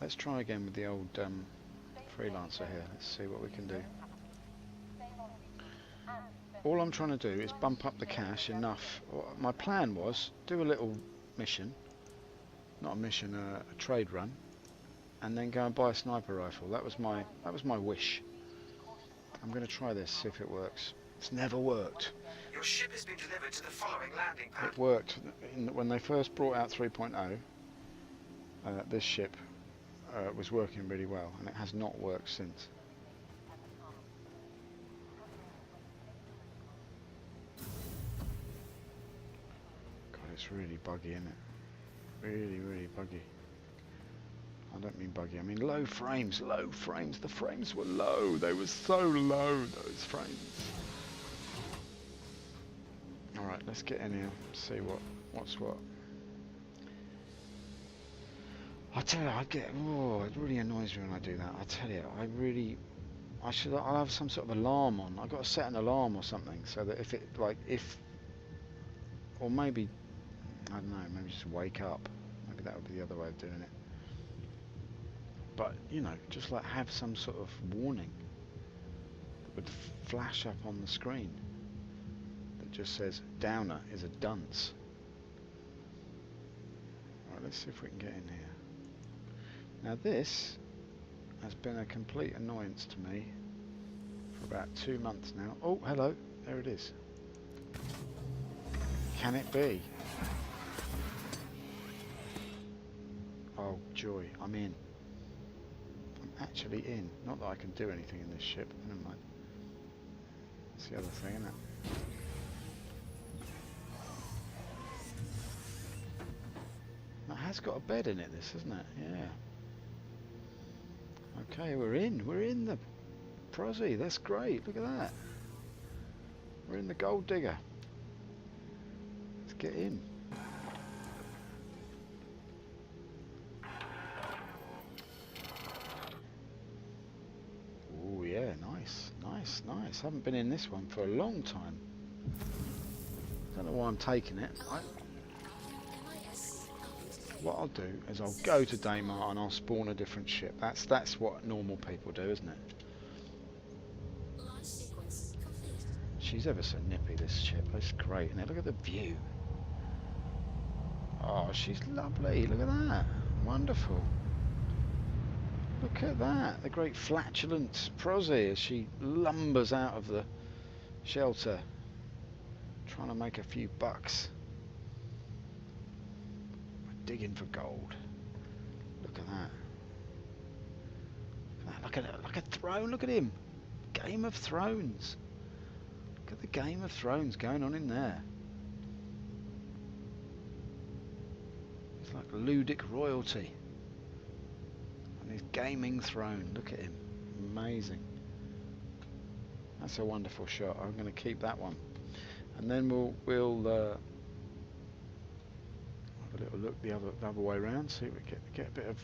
A: Let's try again with the old Freelancer here. Let's see what we can do. All I'm trying to do is bump up the cash enough. My plan was do a little mission, not a mission, a trade run, and then go and buy a sniper rifle. That was my wish. I'm going to try this, see if it works. It's never worked.
C: Your ship has been delivered to the following landing pad.
A: It worked when they first brought out 3.0. This ship was working really well, and it has not worked since. God, it's really buggy, isn't it? Really, really buggy. I don't mean buggy, I mean low frames, low frames. The frames were low, they were so low, those frames. Alright, let's get in here, see what's what. I tell you, it really annoys me when I do that. I tell you, I'll have some sort of alarm on. I've got to set an alarm or something, so that or maybe, I don't know, maybe just wake up. Maybe that would be the other way of doing it. But, you know, just like have some sort of warning that would flash up on the screen that just says, Downer is a dunce. Alright, let's see if we can get in here. Now this has been a complete annoyance to me for about 2 months now. Oh, hello, there it is. Can it be? Oh, joy, I'm in. I'm actually in. Not that I can do anything in this ship, never mind. That's the other thing, isn't it? That has got a bed in it, this, hasn't it? Yeah. Okay, we're in the Prozzy, that's great, look at that. We're in the Gold Digger. Let's get in. Oh yeah, nice, nice, nice. Haven't been in this one for a long time. Don't know why I'm taking it. What I'll do is I'll go to Daymar and I'll spawn a different ship. That's what normal people do, isn't it? She's ever so nippy, this ship. It's great, isn't it? Look at the view. Oh, she's lovely. Look at that. Wonderful. Look at that. The great flatulent Prozzy as she lumbers out of the shelter, trying to make a few bucks. Digging for gold. Look at that. Look at that. Like a throne. Look at him. Game of Thrones. Look at the Game of Thrones going on in there. It's like Ludic royalty. And his gaming throne. Look at him. Amazing. That's a wonderful shot. I'm going to keep that one. And then we'll have a little look the other way around, see if we get a bit of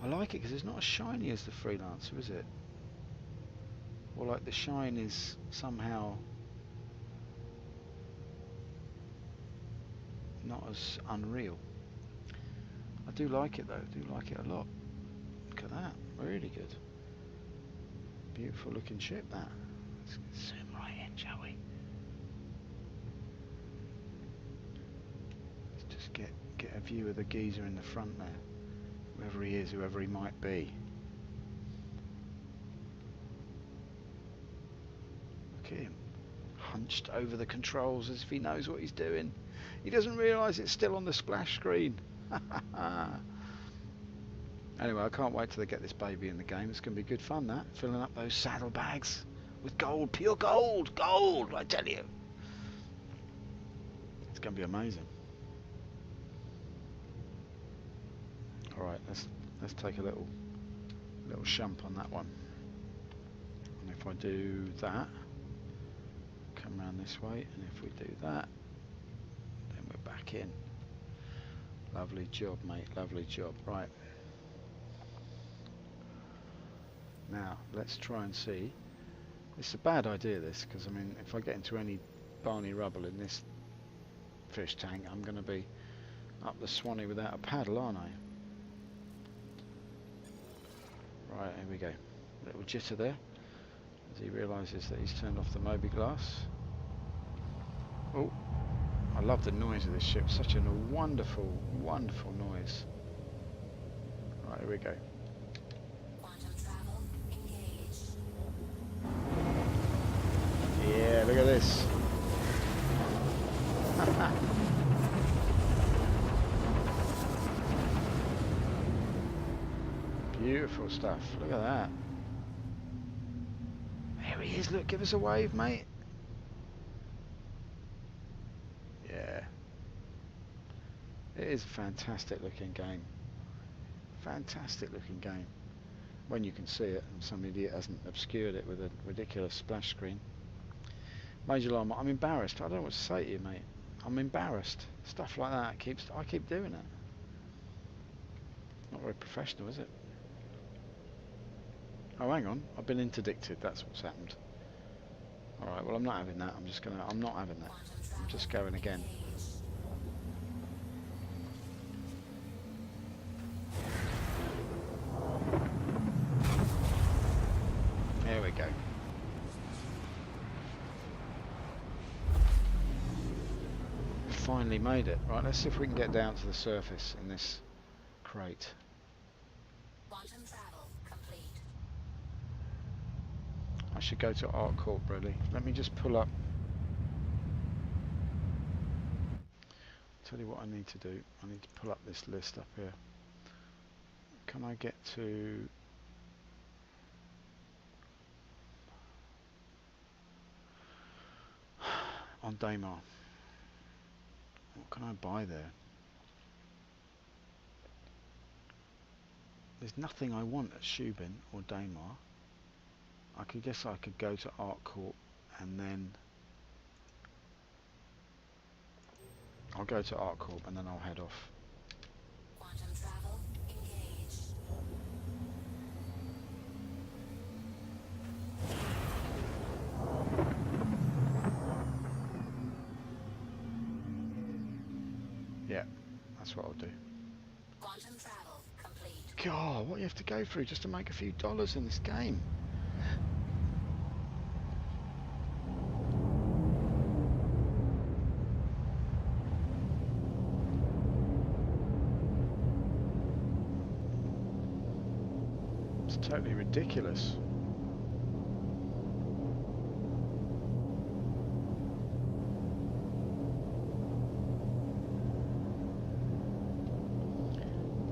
A: I like it because it's not as shiny as the Freelancer, is it? Or like the shine is somehow not as unreal. I do like it though, I do like it a lot. Look at that, really good. Beautiful looking ship that. Let's zoom right in, shall we? Get a view of the geezer in the front there, whoever he is, whoever he might be. Look at him, hunched over the controls as if he knows what he's doing. He doesn't realise it's still on the splash screen. Anyway, I can't wait till they get this baby in the game. It's going to be good fun, that, filling up those saddlebags with gold, pure gold, gold, I tell you. It's going to be amazing. Alright, let's take a little shump on that one. And if I do that, come around this way, and if we do that, then we're back in. Lovely job, mate, lovely job. Right. Now, let's try and see. It's a bad idea, this, because I mean, if I get into any Barney rubble in this fish tank, I'm going to be up the Swanee without a paddle, aren't I? Right, here we go. Little jitter there as he realises that he's turned off the Moby glass. Oh, I love the noise of this ship. Such a wonderful, wonderful noise. Right, here we go.
D: Quantum travel engaged.
A: Yeah, look at this. Beautiful stuff. Look at that. There he is. Look, give us a wave, mate. Yeah. It is a fantastic looking game. Fantastic looking game. When you can see it, and some idiot hasn't obscured it with a ridiculous splash screen. Major Lama, I'm embarrassed. I don't know what to say to you, mate. I'm embarrassed. Stuff like that I keep doing it. Not very professional, is it? Oh, hang on. I've been interdicted. That's what's happened. Alright, well, I'm not having that. I'm not having that. I'm just going again. There we go. Finally made it. Right, let's see if we can get down to the surface in this crate.
D: Quantum travel complete.
A: I should go to ArcCorp, really. Let me just pull up. Tell you what I need to do. I need to pull up this list up here. Can I get to... on Daymar? What can I buy there? There's nothing I want at Shubin or Daymar. I guess I could go to ArcCorp and then I'll go to ArcCorp and then I'll head off.
D: Quantum travel engaged.
A: Yeah, that's what I'll do.
D: Quantum travel complete.
A: God, what you have to go through just to make a few dollars in this game. It's totally ridiculous.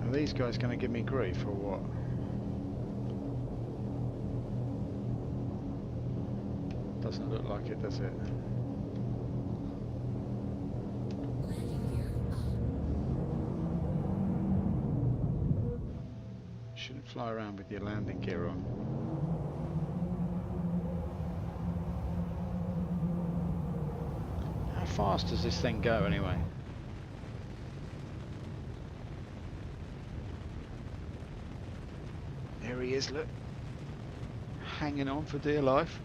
A: Are these guys going to give me grief or what? Doesn't look like it, does it?
D: Landing gear up.
A: Shouldn't fly around with your landing gear on. How fast does this thing go anyway? There he is, look. Hanging on for dear life.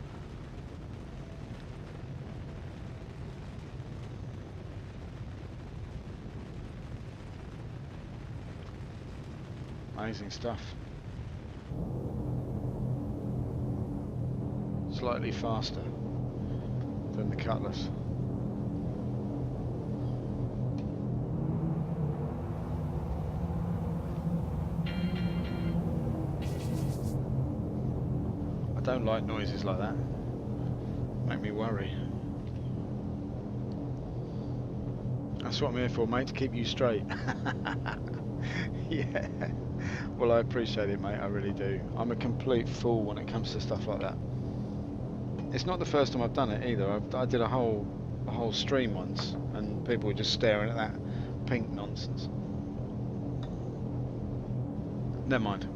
A: Amazing stuff. Slightly faster than the Cutlass. I don't like noises like that. Make me worry. That's what I'm here for, mate, to keep you straight. Yeah. Well, I appreciate it, mate. I really do. I'm a complete fool when it comes to stuff like that. It's not the first time I've done it either. I did a whole stream once, and people were just staring at that pink nonsense. Never mind.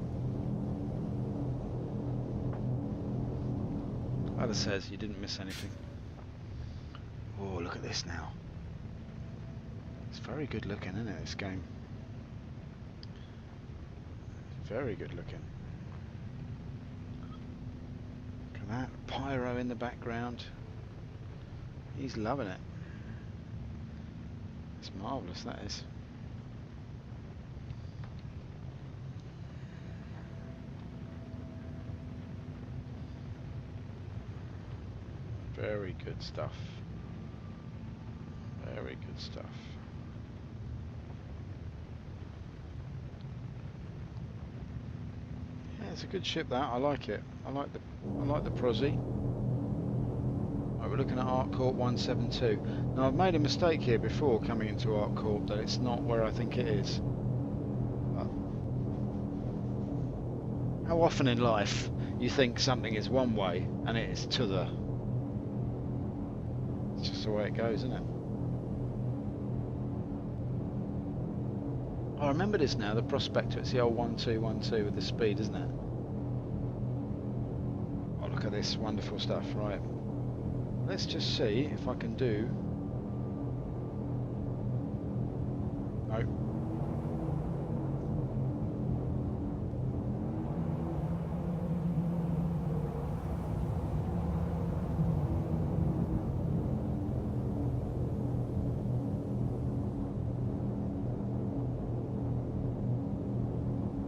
A: Either says you didn't miss anything. Oh, look at this now. It's very good looking, isn't it, this game? Very good looking. Look at that. Pyro in the background. He's loving it. It's marvellous, that is. Very good stuff. Very good stuff. Yeah, it's a good ship that. I like it. I like the Prozzy. Right, we're looking at ArcCorp 172. Now I've made a mistake here before coming into ArcCorp that it's not where I think it is. But how often in life you think something is one way and it is to the... It's just the way it goes, isn't it? I remember this now, the Prospector. It's the old 1212 with the speed, isn't it? Oh, look at this wonderful stuff. Right. Let's just see if I can do... No.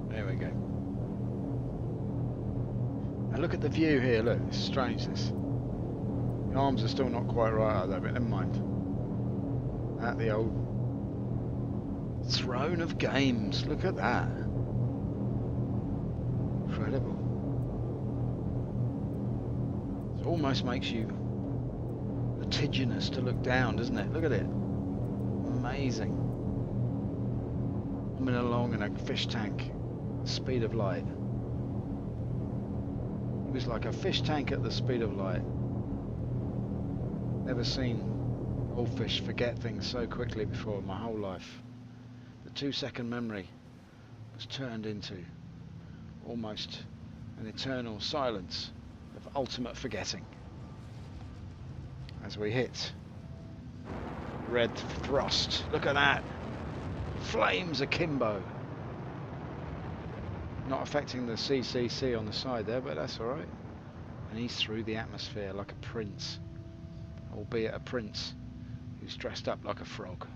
A: There we go. Now look at the view here, look, it's strange this. The arms are still not quite right out there, but never mind. At the old throne of games, look at that. Incredible. It almost makes you vertiginous to look down, doesn't it? Look at it. Amazing. Coming along in a fish tank. Speed of light. It was like a fish tank at the speed of light. Never seen old fish forget things so quickly before in my whole life. The 2-second memory was turned into almost an eternal silence of ultimate forgetting as we hit red thrust. Look at that, flames akimbo. Not affecting the CCC on the side there, but that's alright. And he's through the atmosphere like a prince, albeit a prince who's dressed up like a frog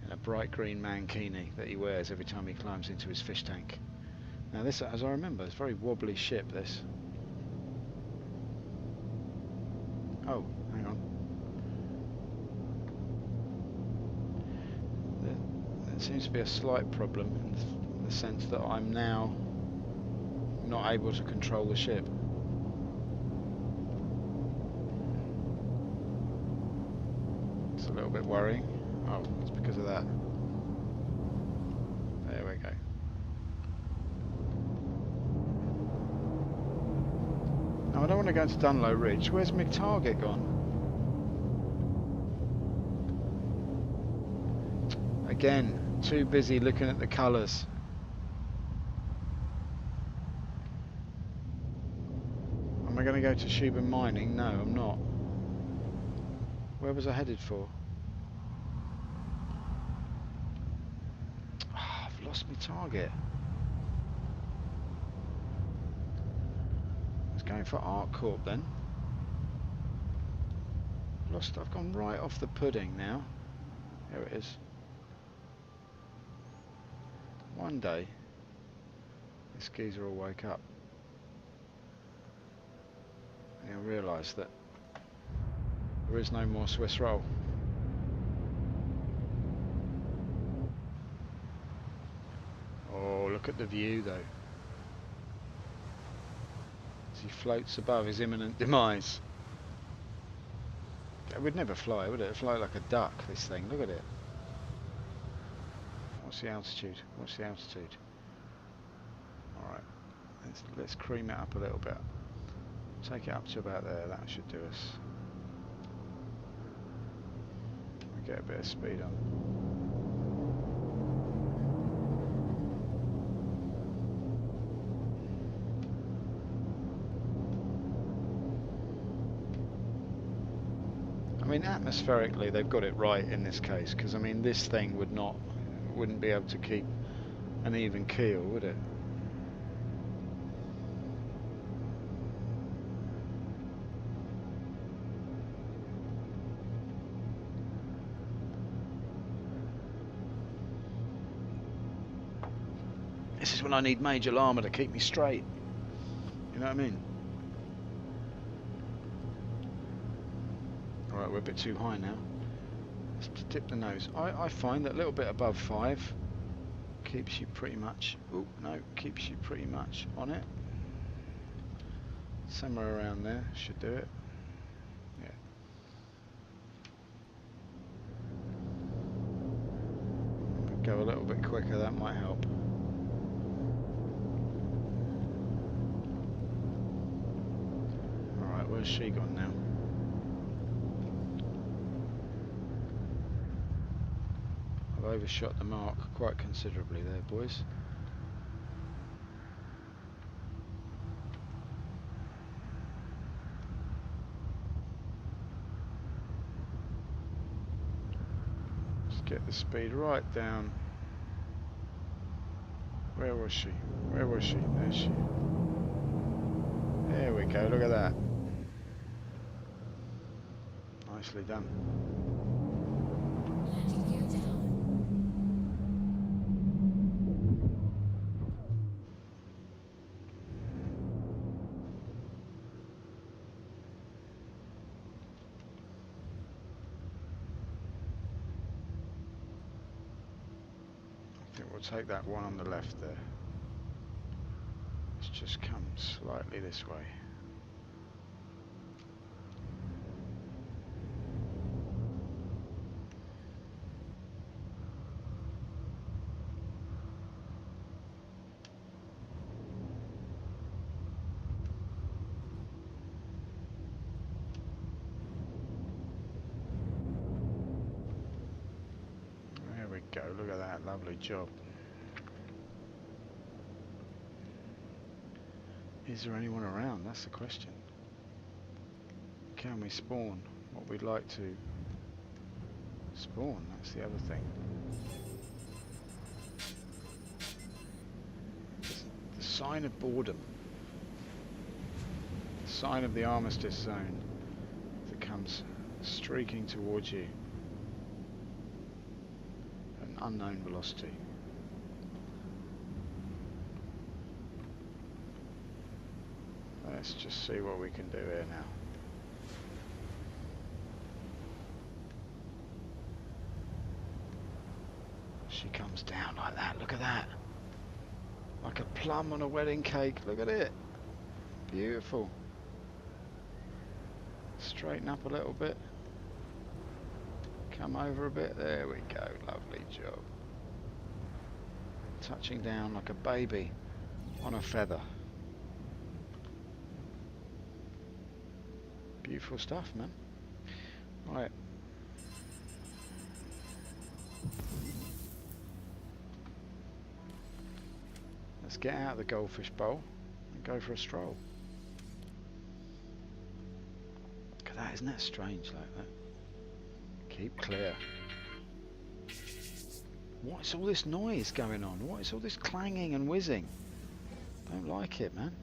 A: in a bright green mankini that he wears every time he climbs into his fish tank. Now this, as I remember, is a very wobbly ship, this. Oh, hang on. There seems to be a slight problem in the sense that I'm now not able to control the ship. It's a little bit worrying. Oh, it's because of that. There we go. Now I don't want to go into Dunlow Ridge. Where's my target gone? Again, too busy looking at the colours. Am I going to go to Shubin Mining? No, I'm not. Where was I headed for? Oh, I've lost my target. I was going for ArcCorp then. I've gone right off the pudding now. Here it is. One day, this geezer will wake up and he'll realise that there is no more Swiss roll. Oh, look at the view though. As he floats above his imminent demise. It would never fly, would it? It'd fly like a duck, this thing. Look at it. What's the altitude? What's the altitude? Alright, let's cream it up a little bit. Take it up to about there, that should do us. We'll get a bit of speed on. I mean, atmospherically they've got it right in this case, because I mean this thing wouldn't be able to keep an even keel, would it? This is when I need Major Lama to keep me straight. You know what I mean? Alright, we're a bit too high now. Let's dip the nose. I find that a little bit above 5 keeps you pretty much... Oh, no, keeps you pretty much on it. Somewhere around there should do it. Yeah. Go a little bit quicker, that might help. Alright, where's she gone now? I've overshot the mark quite considerably there, boys. Let's get the speed right down. Where was she? Where was she? There she. There we go, look at that. Nicely done.
D: Landing gear down.
A: I think we'll take that one on the left there. Let's just come slightly this way. There we go, look at that, lovely job. Is there anyone around? That's the question. Can we spawn what we'd like to spawn? That's the other thing. The sign of boredom. The sign of the armistice zone that comes streaking towards you at an unknown velocity. Let's just see what we can do here now. She comes down like that, look at that. Like a plum on a wedding cake, look at it. Beautiful. Straighten up a little bit. Come over a bit, there we go, lovely job. Touching down like a baby on a feather. Beautiful stuff, man. Right. Let's get out of the goldfish bowl and go for a stroll. Look at that, isn't that strange like that? Keep clear. What is all this noise going on? What is all this clanging and whizzing? Don't like it, man.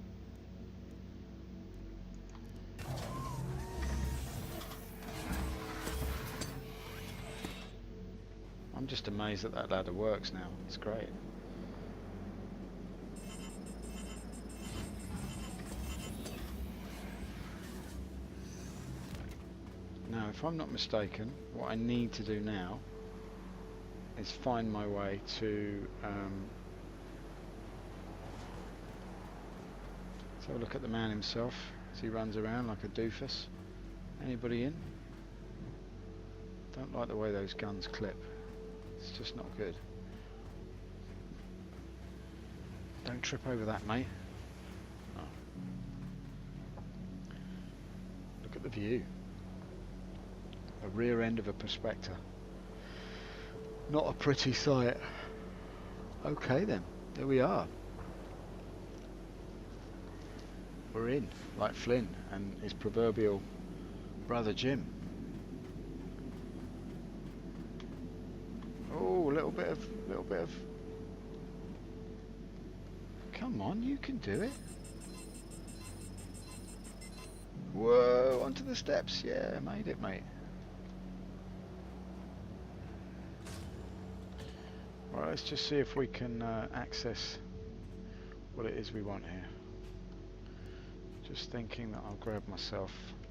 A: I'm just amazed that that ladder works now. It's great. Now, if I'm not mistaken, what I need to do now is find my way to let's have a look at the man himself as he runs around like a doofus. Anybody in? Don't like the way those guns clip. It's just not good. Don't trip over that, mate. Oh. Look at the view. The rear end of a Prospector. Not a pretty sight. Okay then, there we are. We're in, like Flynn and his proverbial brother Jim. Oh, a little bit of. Come on, you can do it. Whoa, onto the steps. Yeah, made it, mate. Right, let's just see if we can access what it is we want here. Just thinking that I'll grab myself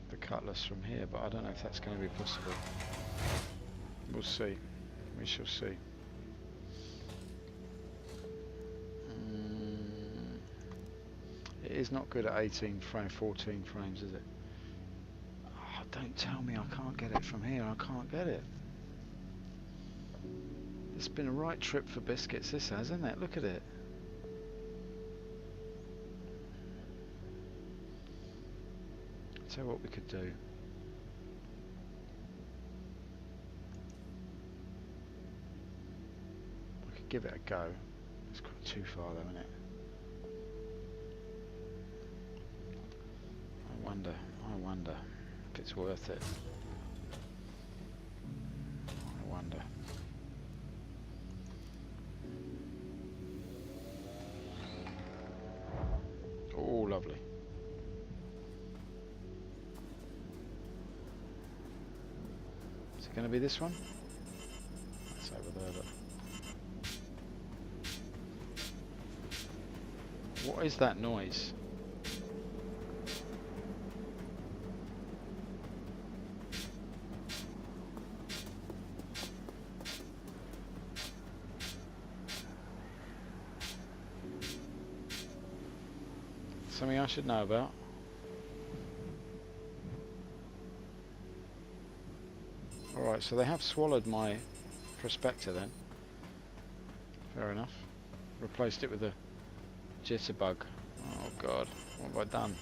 A: the cutlass from here, but I don't know if that's going to be possible. We'll see. We shall see. It is not good at 18 frame, 14 frames, is it? Oh, don't tell me I can't get it from here. I can't get it. It's been a right trip for biscuits, this has, isn't it? Look at it. I'll tell you what we could do. I could give it a go. It's quite too far though, isn't it? I wonder if it's worth it. I wonder. Oh, lovely. Is it going to be this one? That's over there, look. What is that noise? Something I should know about. Alright, so they have swallowed my Prospector then. Fair enough. Replaced it with a jitterbug. Oh god, what have I done?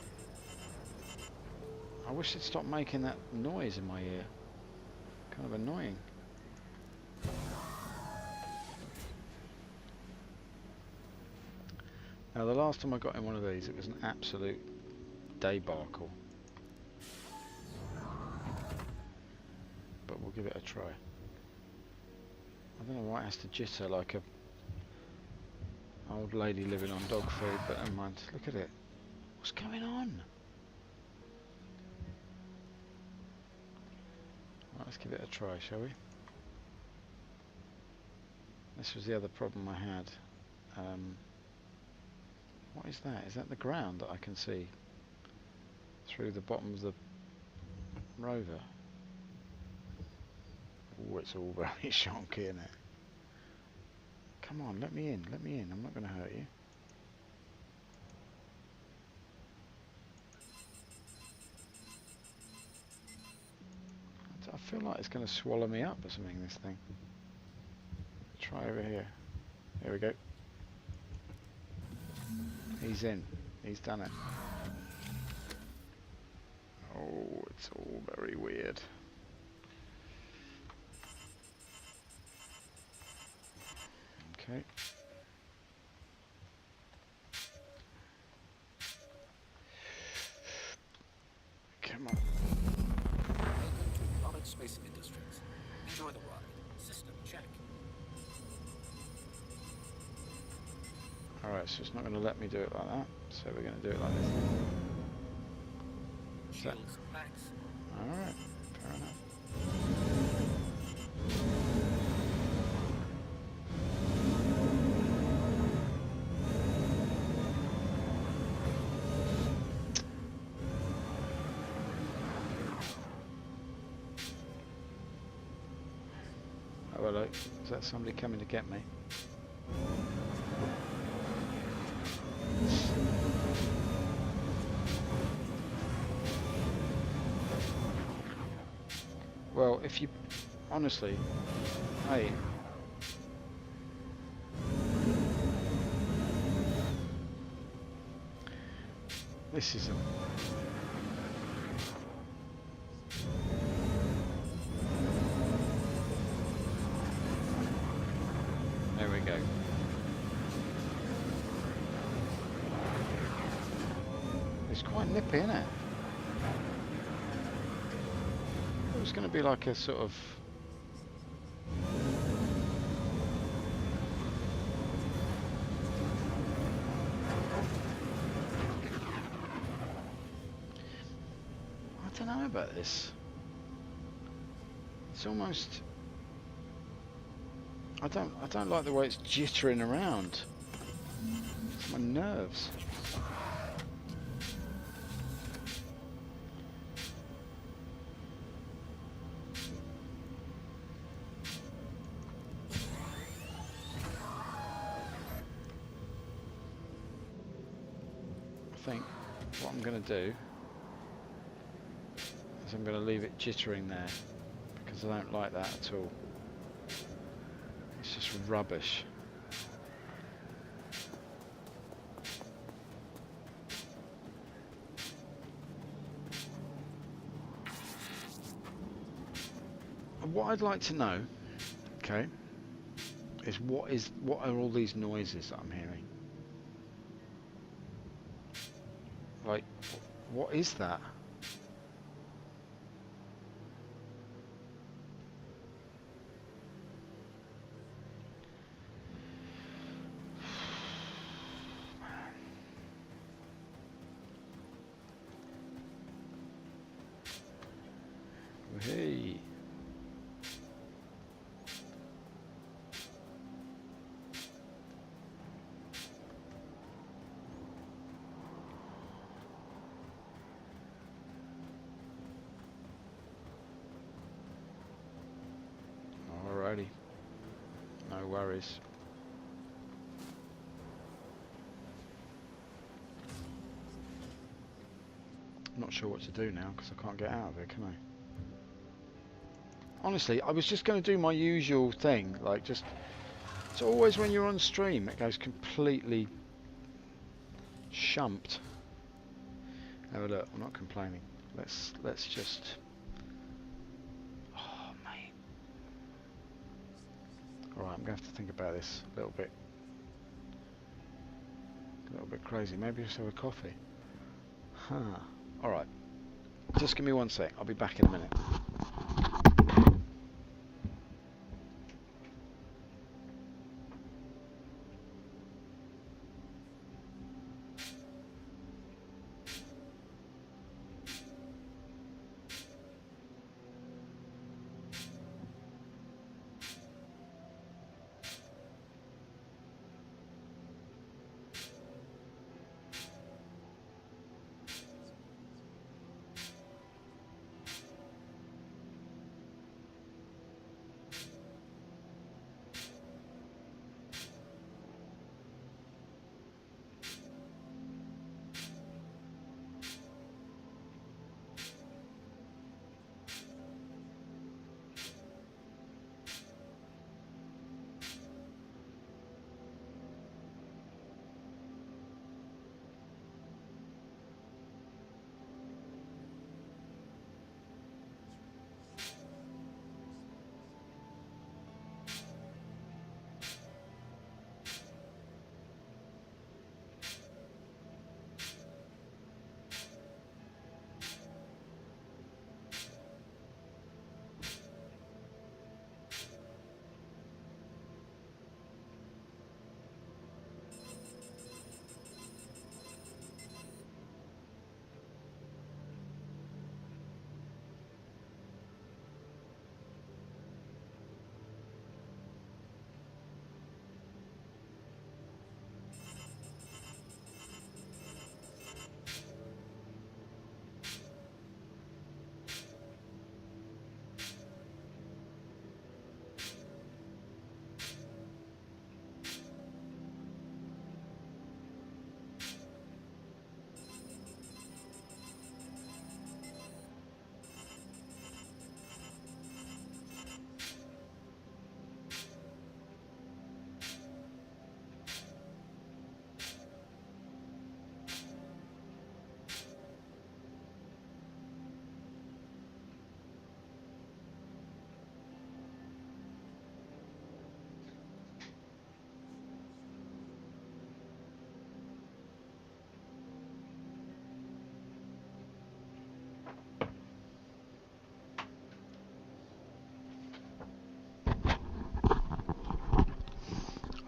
A: I wish it'd stop making that noise in my ear. Kind of annoying. Now the last time I got in one of these, it was an absolute debacle. But we'll give it a try. I don't know why it has to jitter like a old lady living on dog food, but never mind. Look at it. What's going on? Right, let's give it a try, shall we? This was the other problem I had. What is that? Is that the ground that I can see through the bottom of the rover? Oh, it's all very shonky, isn't it? Come on, let me in, let me in. I'm not going to hurt you. I feel like it's going to swallow me up or something, this thing. Try over here. Here we go. He's in. He's done it. Oh, it's all very weird. Okay. Come on.
C: Welcome to Knowledge Space Industries. Enjoy the ride. System check.
A: Alright, so it's not going to let me do it like that, so we're going to do it like this.
C: Shields max.
A: Alright, fair enough. Oh hello, is that somebody coming to get me? Well, if you honestly, hey, this isn't. There we go. It's quite nippy, isn't it? It's going to be like a sort of I don't know about this. It's almost I don't like the way it's jittering around. It's my nerves. think what I'm going to do is I'm going to leave it jittering there, because I don't like that at all. It's just rubbish. What I'd like to know, okay, is what are all these noises that I'm hearing? Like, what is that? Hey. Alrighty. No worries. I'm not sure what to do now because I can't get out of it, can I? Honestly, I was just going to do my usual thing, like just... It's always when you're on stream, it goes completely... shumped. Have a look, I'm not complaining. Let's just... Oh, mate. Alright, I'm going to have to think about this a little bit. A little bit crazy. Maybe just have a coffee. Huh. Alright. Just give me 1 sec. I'll be back in a minute.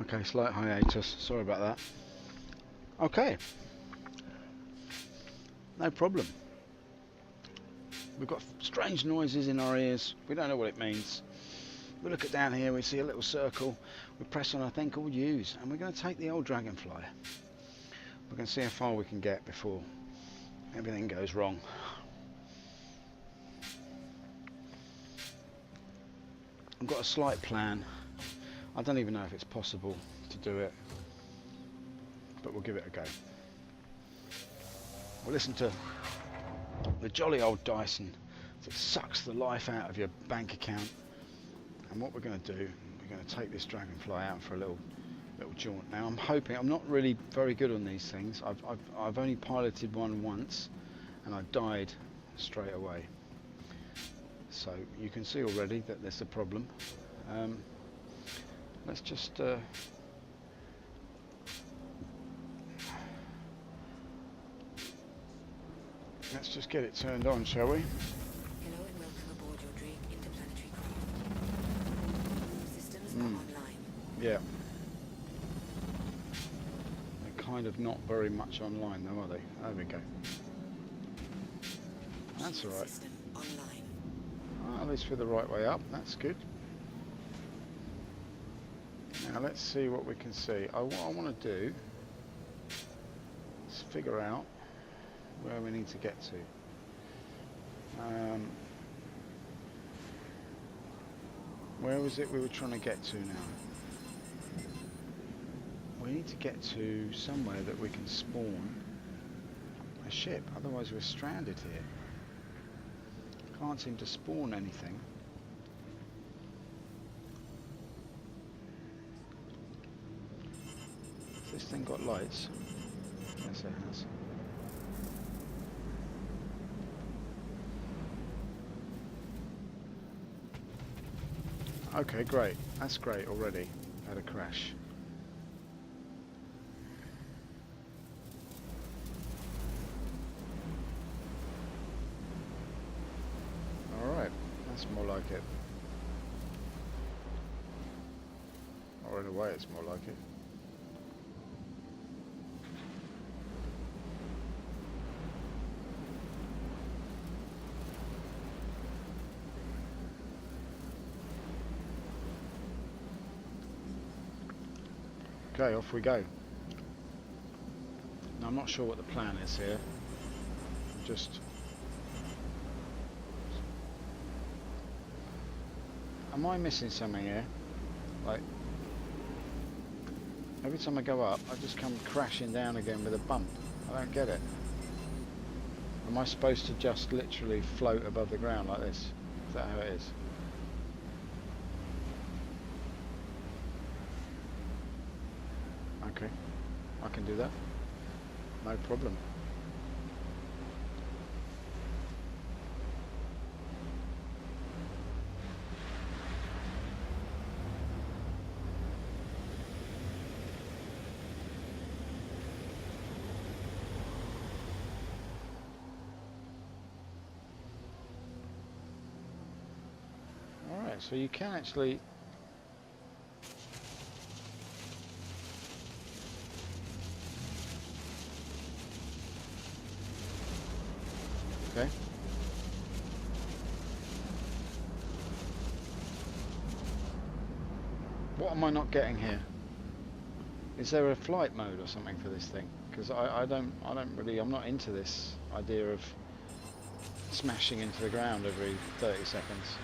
A: Okay, slight hiatus. Sorry about that. Okay. No problem. We've got strange noises in our ears. We don't know what it means. We look at down here, we see a little circle. We press on, I think, called use, and we're going to take the old dragonfly. We're going to see how far we can get before everything goes wrong. I've got a slight plan. I don't even know if it's possible to do it, but we'll give it a go. Well, listen to the jolly old Dyson that sucks the life out of your bank account. And what we're going to do, we're going to take this Dragonfly out for a little jaunt. Now I'm hoping, I'm not really very good on these things. I've only piloted one once and I died straight away. So you can see already that there's a problem. Let's just get it turned on, shall we?
D: Hello and welcome aboard your Drake interplanetary craft. Systems are online.
A: Yeah. They're kind of not very much online though, are they? There we go. That's all right.
D: System online.
A: Well, at least we're the right way up. That's good. Now let's see what we can see. What I want to do is figure out where we need to get to. Where was it we were trying to get to now? We need to get to somewhere that we can spawn a ship, otherwise we're stranded here. Can't seem to spawn anything. Has this thing got lights? Yes, it has. Okay, great. That's great already. Had a crash. Alright, that's more like it. Or in a way it's more like it. Okay, off we go. Now, I'm not sure what the plan is here. Just... Am I missing something here? Like... Every time I go up, I just come crashing down again with a bump. I don't get it. Am I supposed to just literally float above the ground like this? Is that how it is? Okay, I can do that. No problem. Alright, so you can actually... Okay. What am I not getting here? Is there a flight mode or something for this thing? Because I don't really, I'm not into this idea of smashing into the ground every 30 seconds.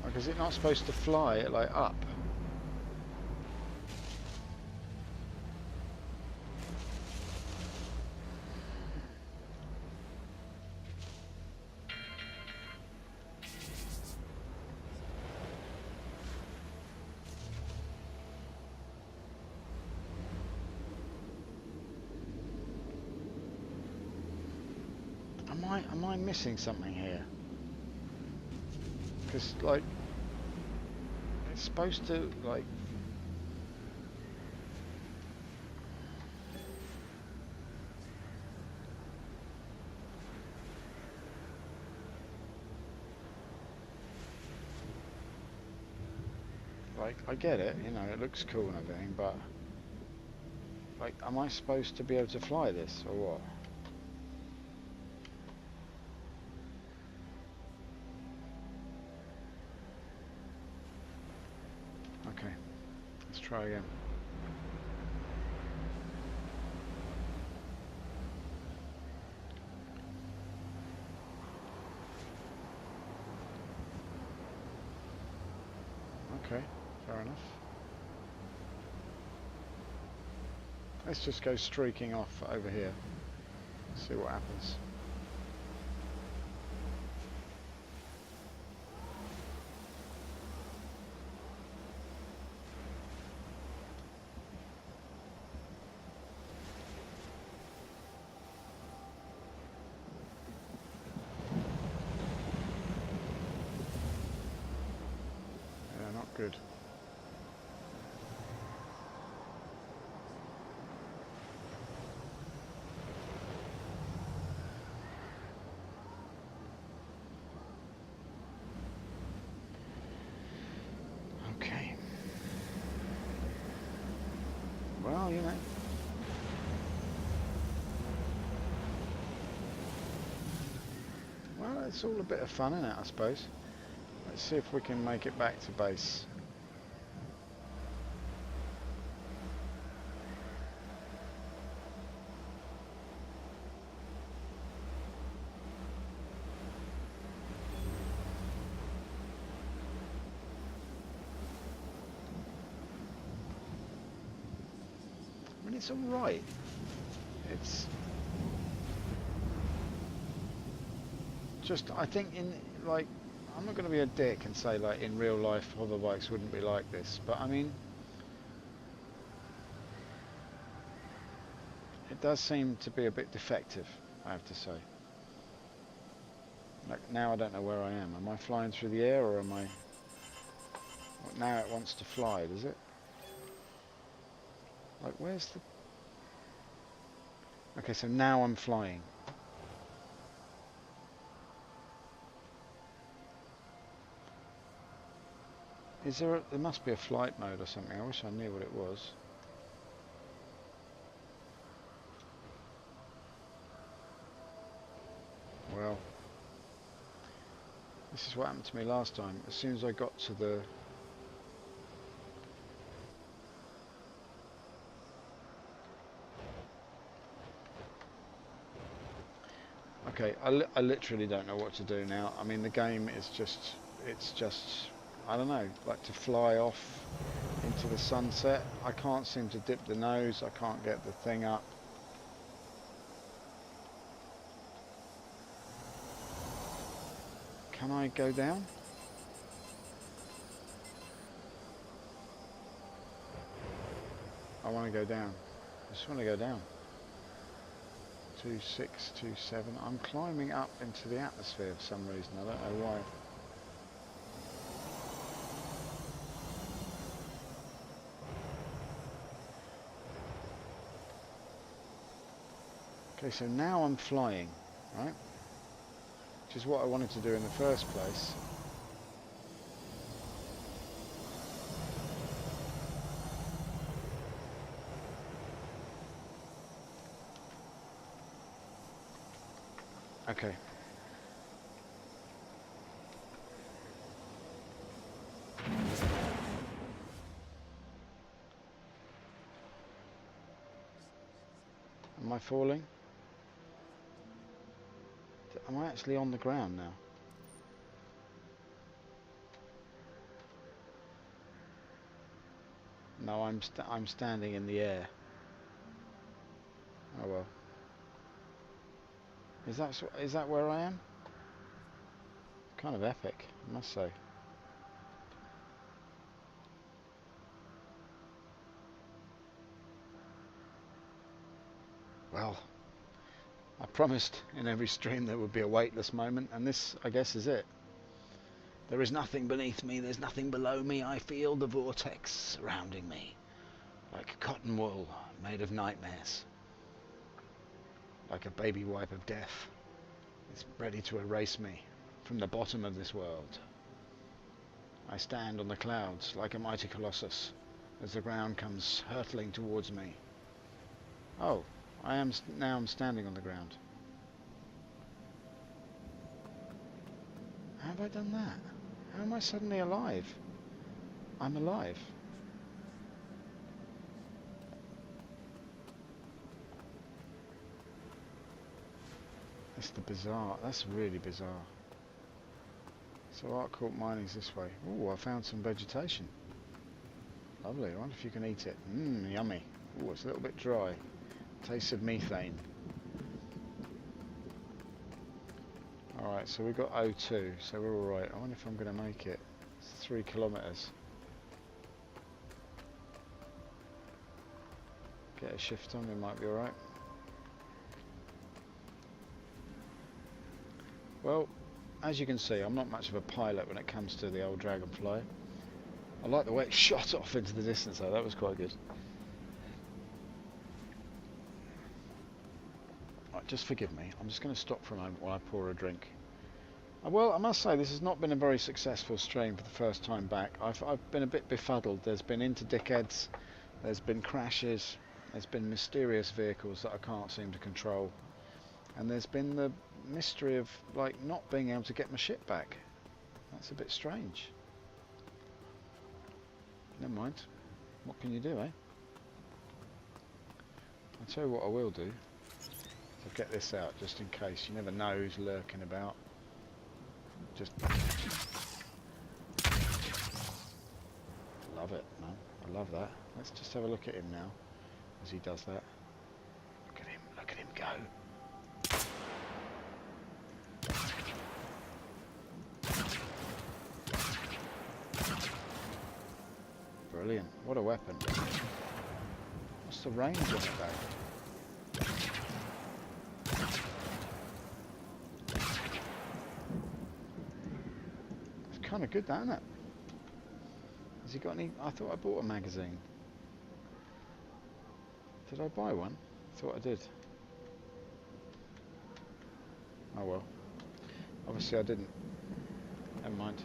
A: Like, is it not supposed to fly like up? Am I missing something here? Because like it's supposed to like I get it, you know, it looks cool and everything, but like, am I supposed to be able to fly this or what? Okay, let's try again. Okay, fair enough. Let's just go streaking off over here. See what happens. Yeah, not good. Okay. Well, you know. Well, it's all a bit of fun, isn't it, I suppose? Let's see if we can make it back to base. I mean, it's all right. It's just, I think like, I'm not going to be a dick and say like in real life hover bikes wouldn't be like this, but I mean, it does seem to be a bit defective, I have to say. Like now I don't know where I am. Am I flying through the air or am I... Well, now it wants to fly, does it? Like where's the... Okay, so now I'm flying. Is there a... There must be a flight mode or something. I wish I knew what it was. Well, this is what happened to me last time. As soon as I got to the... Okay, I literally don't know what to do now. I mean, the game is just... It's just... I don't know, like to fly off into the sunset. I can't seem to dip the nose. I can't get the thing up. Can I go down? I want to go down. I just want to go down. 2627. I'm climbing up into the atmosphere for some reason. I don't know why. Okay, so now I'm flying, right? Which is what I wanted to do in the first place. Okay. Am I falling? Am I actually on the ground now? No, I'm standing in the air. Oh well. Is that where I am? Kind of epic, I must say. Well, I promised in every stream there would be a weightless moment, and this, I guess, is it. There is nothing beneath me, there's nothing below me. I feel the vortex surrounding me, like cotton wool made of nightmares, like a baby wipe of death. It's ready to erase me from the bottom of this world. I stand on the clouds like a mighty colossus as the ground comes hurtling towards me. Oh, now I'm standing on the ground. How have I done that? How am I suddenly alive? I'm alive. That's really bizarre. So Artcorp Mining's this way. Oh, I found some vegetation. Lovely. I wonder if you can eat it. Mmm, yummy. Oh, it's a little bit dry. Taste of methane. Alright, so we've got O2, so we're alright. I wonder if I'm going to make it. It's 3 kilometres. Get a shift on, we might be alright. Well, as you can see, I'm not much of a pilot when it comes to the old Dragonfly. I like the way it shot off into the distance though, that was quite good. Right, just forgive me, I'm just going to stop for a moment while I pour a drink. Well, I must say this has not been a very successful stream for the first time back. I've been a bit befuddled. There's been interdickheads, there's been crashes, there's been mysterious vehicles that I can't seem to control, and there's been the mystery of like not being able to get my ship back. That's a bit strange. Never mind. What can you do, eh? I'll tell you what I will do. I'll get this out just in case. You never know who's lurking about. Just love it, man. I love that. Let's just have a look at him now as he does that. Look at him go. Brilliant. What a weapon. What's the range on it though? It's kind of good, that, isn't it? Has he got any? I thought I bought a magazine. Did I buy one? I thought I did. Oh well. Obviously I didn't. Never mind.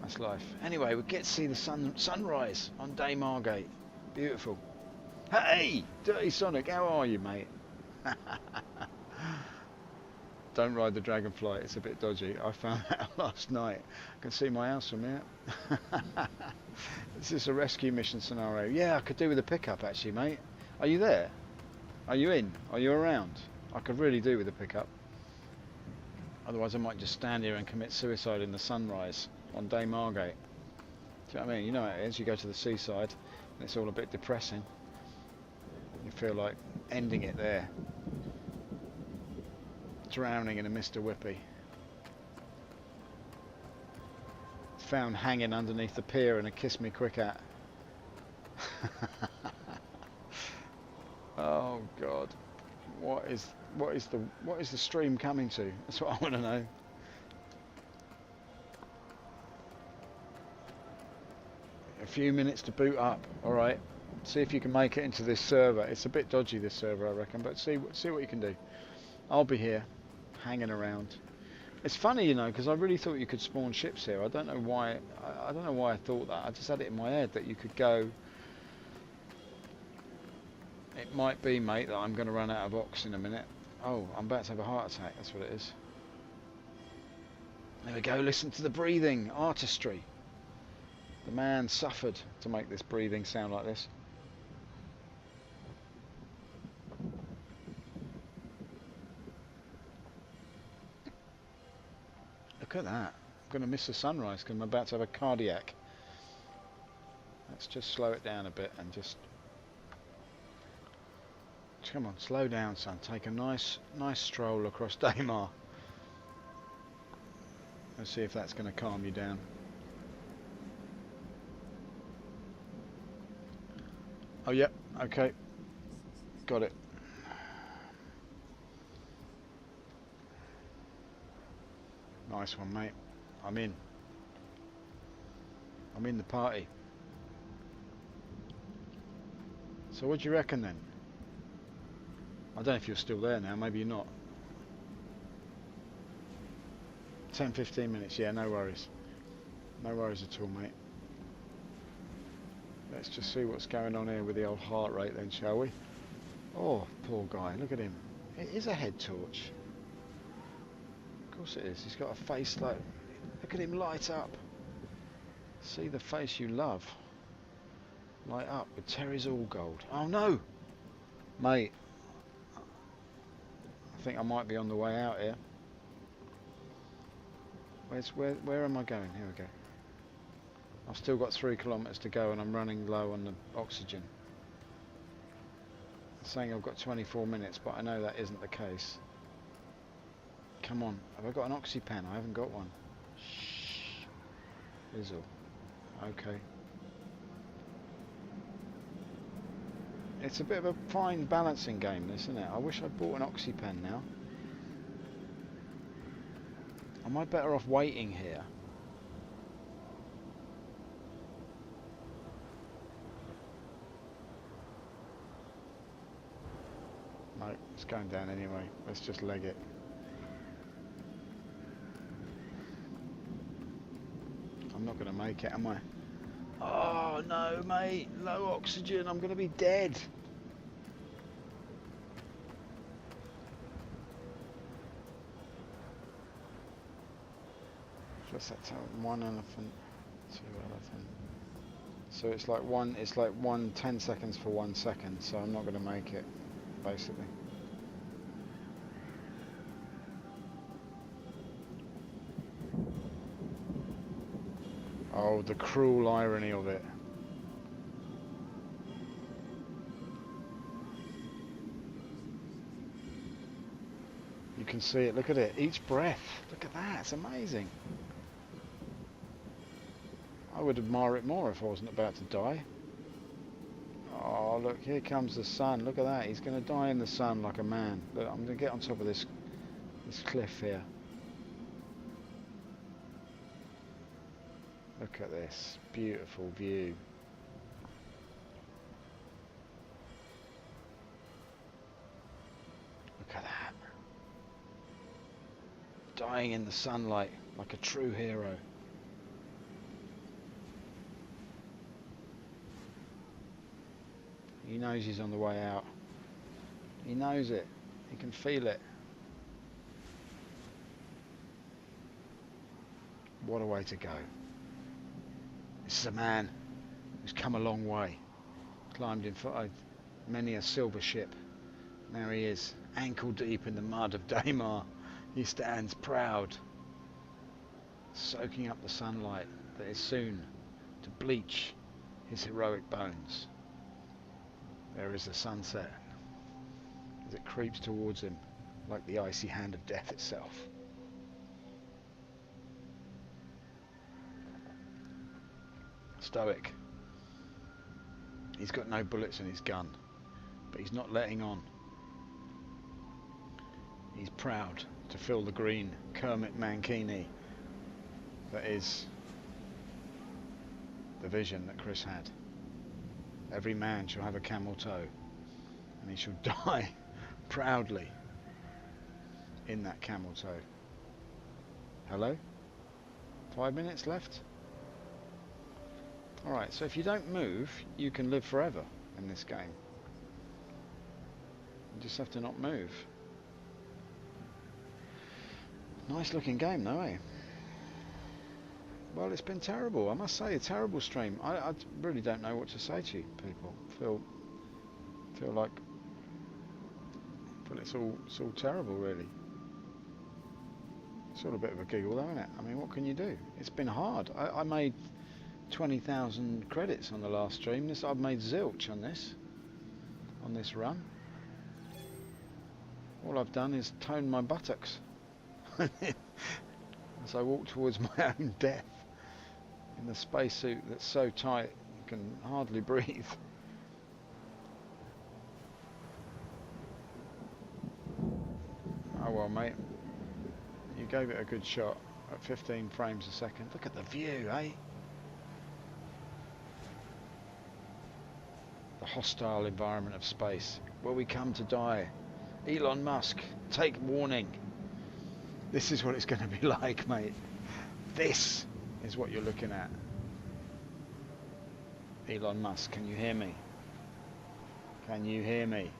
A: That's life. Anyway, we get to see the sunrise on Day Margate. Beautiful. Hey! Dirty Sonic, how are you, mate? Don't ride the Dragonfly, it's a bit dodgy. I found that out last night. I can see my house from here. Is this a rescue mission scenario? Yeah, I could do with a pickup actually, mate. Are you there? Are you in? Are you around? I could really do with a pickup. Otherwise I might just stand here and commit suicide in the sunrise on Day Margate. Do you know what I mean? You know how it is, you go to the seaside and it's all a bit depressing. You feel like ending it there. Drowning in a Mr. Whippy. Found hanging underneath the pier in a Kiss Me Quick at. Oh God. What is the stream coming to? That's what I want to know. A few minutes to boot up. All right. See if you can make it into this server. It's a bit dodgy, this server, I reckon, but see what you can do. I'll be here, hanging around. It's funny, you know, because I really thought you could spawn ships here. I don't know why. I don't know why I thought that. I just had it in my head that you could go. It might be, mate, that I'm going to run out of ox in a minute. Oh, I'm about to have a heart attack. That's what it is. There we go. Listen to the breathing. Artistry. The man suffered to make this breathing sound like this. Look at that. I'm going to miss the sunrise because I'm about to have a cardiac. Let's just slow it down a bit and just... Come on, slow down, son. Take a nice stroll across Daymar. Let's see if that's going to calm you down. Oh, yep. Okay. Got it. Nice one, mate. I'm in. I'm in the party. So what do you reckon then? I don't know if you're still there now, maybe you're not. 10-15 minutes, yeah, no worries. No worries at all, mate. Let's just see what's going on here with the old heart rate then, shall we? Oh, poor guy, look at him. It is a head torch. Of course it is. He's got a face like... Look at him light up. See the face you love. Light up with Terry's All Gold. Oh no! Mate. I think I might be on the way out here. Where am I going? Here we go. I've still got 3 kilometres to go and I'm running low on the oxygen. It's saying I've got 24 minutes, but I know that isn't the case. Come on, have I got an oxy pen? I haven't got one. Shh. Izzle. Okay. It's a bit of a fine balancing game, this, isn't it? I wish I'd bought an oxy pen now. Am I better off waiting here? No, it's going down anyway. Let's just leg it. I'm not going to make it, am I? Oh no, mate. Low oxygen. I'm going to be dead. What's that? 1 elephant, 2 elephant. So it's like one 10 seconds for 1 second. So I'm not going to make it, basically. Oh, the cruel irony of it. You can see it, look at it, each breath. Look at that, it's amazing. I would admire it more if I wasn't about to die. Oh, look, here comes the sun. Look at that, he's going to die in the sun like a man. Look, I'm going to get on top of this cliff here. Look at this beautiful view. Look at that. Dying in the sunlight like a true hero. He knows he's on the way out. He knows it. He can feel it. What a way to go. This is a man who's come a long way, climbed in many a silver ship. Now he is, ankle deep in the mud of Daymar. He stands proud, soaking up the sunlight that is soon to bleach his heroic bones. There is the sunset as it creeps towards him like the icy hand of death itself. Stoic. He's got no bullets in his gun, but he's not letting on. He's proud to fill the green Kermit Mankini that is the vision that Chris had. Every man shall have a camel toe, and he shall die proudly in that camel toe. Hello? 5 minutes left? Alright, so if you don't move, you can live forever in this game. You just have to not move. Nice looking game though, eh? Well, it's been terrible, I must say, a terrible stream. I really don't know what to say to you people. Feel like it's all terrible really. It's all a bit of a giggle though, isn't it? I mean, what can you do? It's been hard. I made 20,000 credits on the last stream. I've made zilch on this run. All I've done is tone my buttocks as I walk towards my own death in the spacesuit that's so tight you can hardly breathe. Oh well, mate, you gave it a good shot at 15 frames a second. Look at the view, eh? The hostile environment of space, where we come to die. Elon Musk, take warning. This is what it's going to be like, mate. This is what you're looking at. Elon Musk, can you hear me? Can you hear me?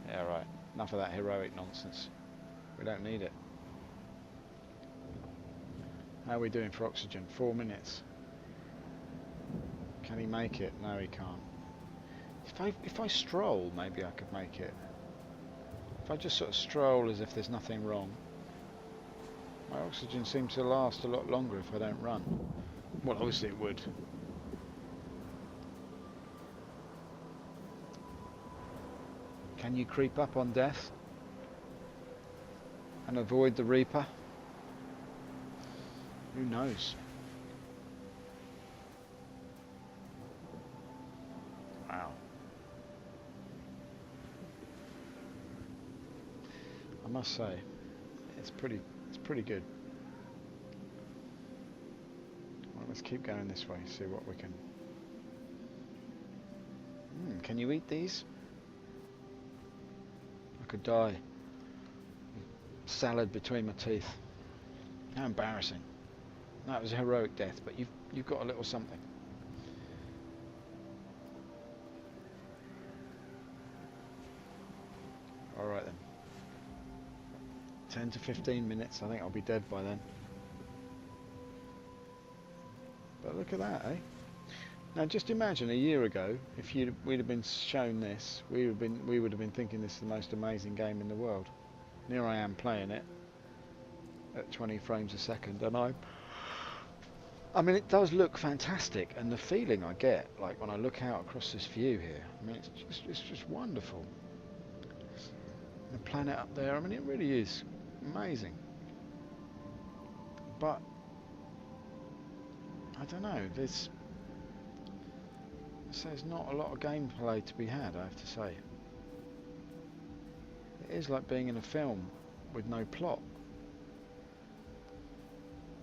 A: Yeah, right. Enough of that heroic nonsense. We don't need it. How are we doing for oxygen? 4 minutes. Can he make it? No, he can't. If I stroll, maybe I could make it. If I just sort of stroll as if there's nothing wrong. My oxygen seems to last a lot longer if I don't run. Well, obviously it would. Can you creep up on death and avoid the Reaper? Who knows? Wow. I must say, it's pretty good. Well, let's keep going this way, see what we can... can you eat these? I could die. Salad between my teeth. How embarrassing. That was a heroic death, but you've got a little something. Alright then. 10 to 15 minutes, I think I'll be dead by then. But look at that, eh? Now just imagine a year ago, if we'd have been shown this, we would have been thinking this is the most amazing game in the world. And here I am playing it at 20 frames a second, and I mean, it does look fantastic, and the feeling I get, like when I look out across this view here, I mean, it's just wonderful. The planet up there, I mean, it really is amazing. But I don't know, there's not a lot of gameplay to be had, I have to say. It is like being in a film with no plot,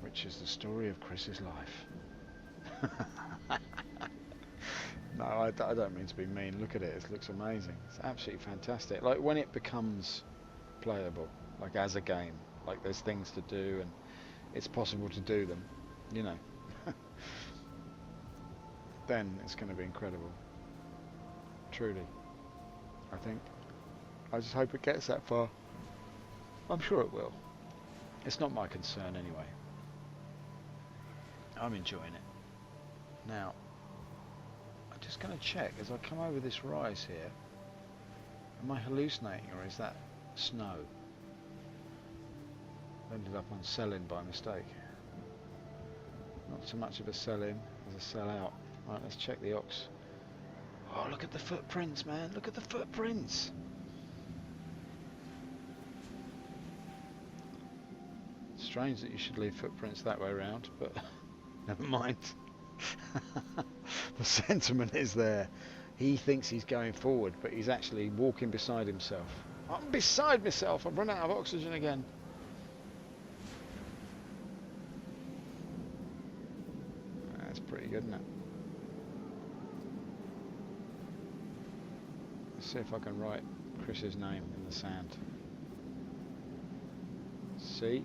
A: which is the story of Chris's life. No, I don't mean to be mean. Look at it, it looks amazing. It's absolutely fantastic. Like when it becomes playable, like as a game, like there's things to do and it's possible to do them, you know. Then it's going to be incredible. Truly. I think. I just hope it gets that far. I'm sure it will. It's not my concern anyway. I'm enjoying it. Now, I'm just going to check as I come over this rise here. Am I hallucinating or is that snow? Ended up on sell-in by mistake. Not so much of a sell-in as a sell-out. Right, let's check the ox. Oh, look at the footprints, man. Look at the footprints. Strange that you should leave footprints that way around, but never mind. The sentiment is there. He thinks he's going forward, but he's actually walking beside himself. I'm beside myself. I've run out of oxygen again. That's pretty good, isn't it? Let's see if I can write Chris's name in the sand. C.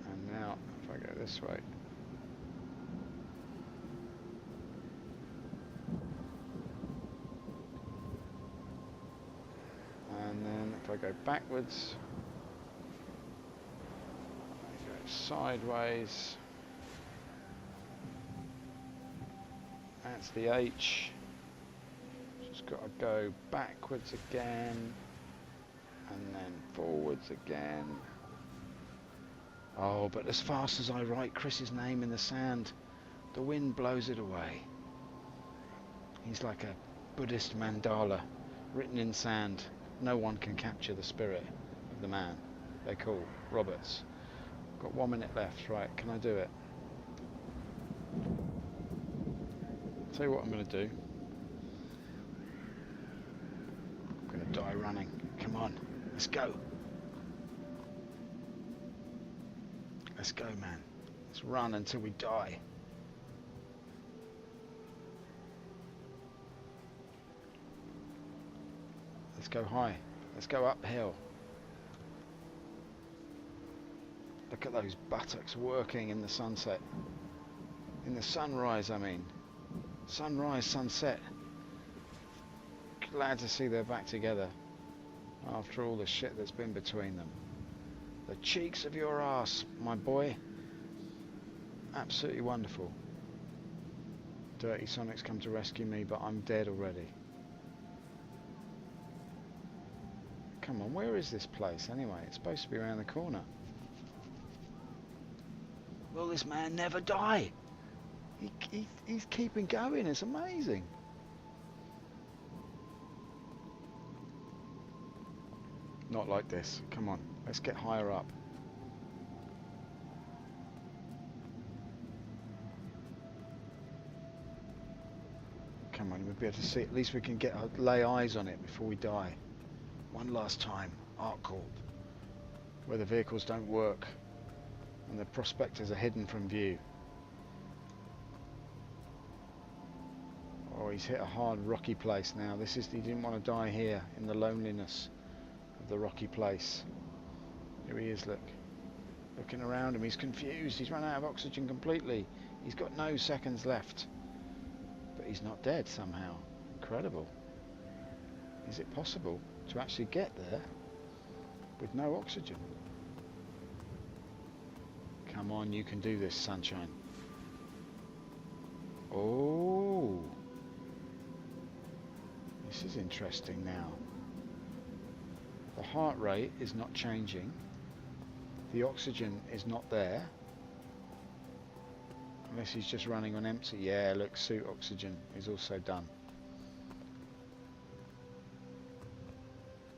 A: And now, if I go this way. And then if I go backwards, I go sideways. That's the H. Just got to go backwards again. And then forwards again. Oh, but as fast as I write Chris's name in the sand, the wind blows it away. He's like a Buddhist mandala written in sand. No one can capture the spirit of the man. They're cool. Roberts. Got 1 minute left. Right, can I do it? Tell you what I'm going to do. I'm going to die running. Come on. Let's go. Let's go, man. Let's run until we die. Let's go high. Let's go uphill. Look at those buttocks working in the sunset. In the sunrise, I mean. Sunrise, sunset. Glad to see they're back together after all the shit that's been between them. The cheeks of your ass, my boy. Absolutely wonderful. Dirty Sonic's come to rescue me, but I'm dead already. Come on, where is this place anyway? It's supposed to be around the corner. Will this man never die? He's keeping going. It's amazing. Not like this. Come on, let's get higher up. Come on, we'll be able to see. At least we can lay eyes on it before we die. One last time. Arc-Cord, where the vehicles don't work and the prospectors are hidden from view. Oh, he's hit a hard rocky place now. He didn't want to die here in the loneliness of the rocky place. Here he is, look. Looking around him, he's confused. He's run out of oxygen completely. He's got no seconds left. But he's not dead somehow. Incredible. Is it possible to actually get there with no oxygen? Come on, you can do this, sunshine. Oh, this is interesting now. The heart rate is not changing. The oxygen is not there. Unless he's just running on empty. Yeah, look, suit oxygen is also done.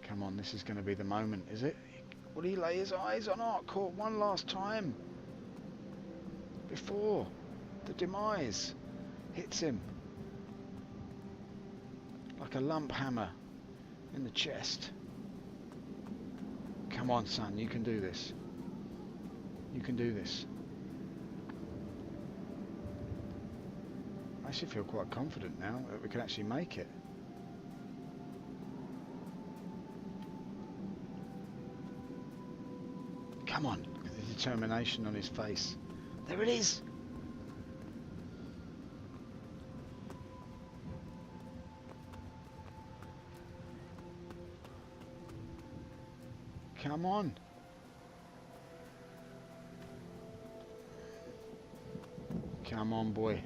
A: Come on, this is going to be the moment, is it? Will he lay his eyes on Arc-Cord one last time before the demise hits him like a lump hammer in the chest? Come on, son, you can do this. You can do this. I actually feel quite confident now that we can actually make it. Come on, the determination on his face. There it is. Come on. Come on, boy.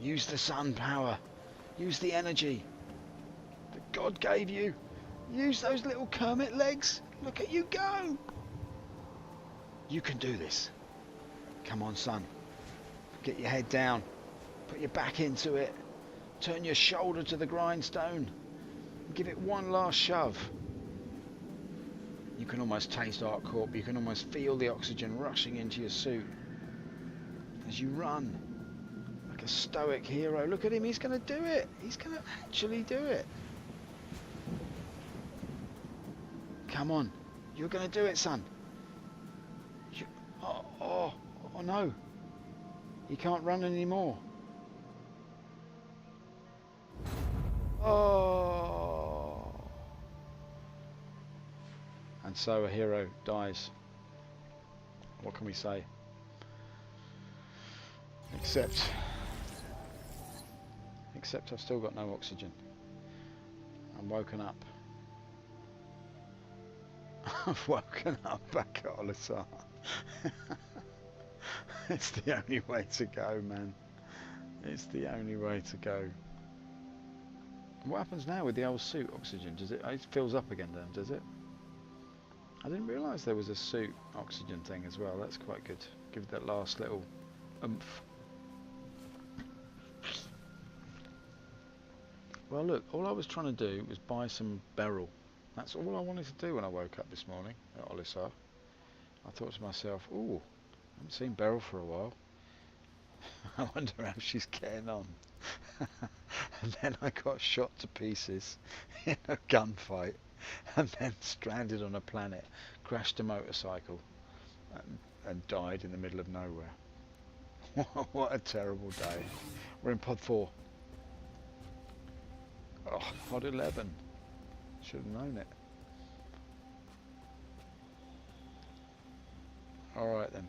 A: Use the sun power. Use the energy that God gave you. Use those little Kermit legs. Look at you go. You can do this. Come on, son. Get your head down. Put your back into it. Turn your shoulder to the grindstone. Give it one last shove. You can almost taste Arc-Cord. You can almost feel the oxygen rushing into your suit as you run like a stoic hero. Look at him. He's going to do it. He's going to actually do it. Come on. You're going to do it, son. Oh no. He can't run anymore. Oh. And so a hero dies. What can we say? Except I've still got no oxygen. I'm woken up. I've woken up back at Olisar. It's the only way to go, man. It's the only way to go. What happens now with the old suit oxygen? Does it fills up again then, does it? I didn't realise there was a suit oxygen thing as well. That's quite good. Give it that last little oomph. Well, look, all I was trying to do was buy some beryl. That's all I wanted to do when I woke up this morning at Olisar. I thought to myself, ooh, I haven't seen Beryl for a while. I wonder how she's getting on. And then I got shot to pieces in a gunfight, and then stranded on a planet, crashed a motorcycle, and died in the middle of nowhere. What a terrible day. We're in pod 4. Oh, pod 11. Should have known it. Alright then.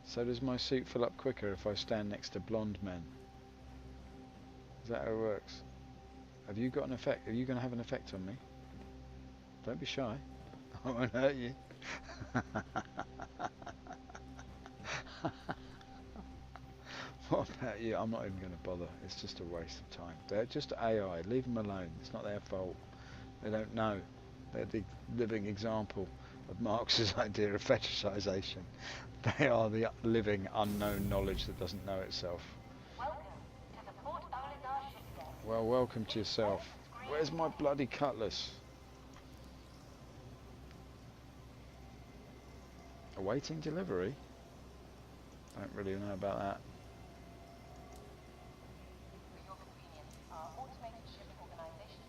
A: So does my suit fill up quicker if I stand next to blonde men? Is that how it works? Have you got an effect? Are you going to have an effect on me? Don't be shy. I won't hurt you. What about you? I'm not even going to bother. It's just a waste of time. They're just AI. Leave them alone. It's not their fault. They don't know. They're the living example of Marx's idea of fetishization. They are the living unknown knowledge that doesn't know itself.
B: Welcome to the Port Oligar ship deck.
A: Well, welcome to yourself. Where's my bloody cutlass? Awaiting delivery? Don't really know about that.
B: For your convenience, our automated shipping organization.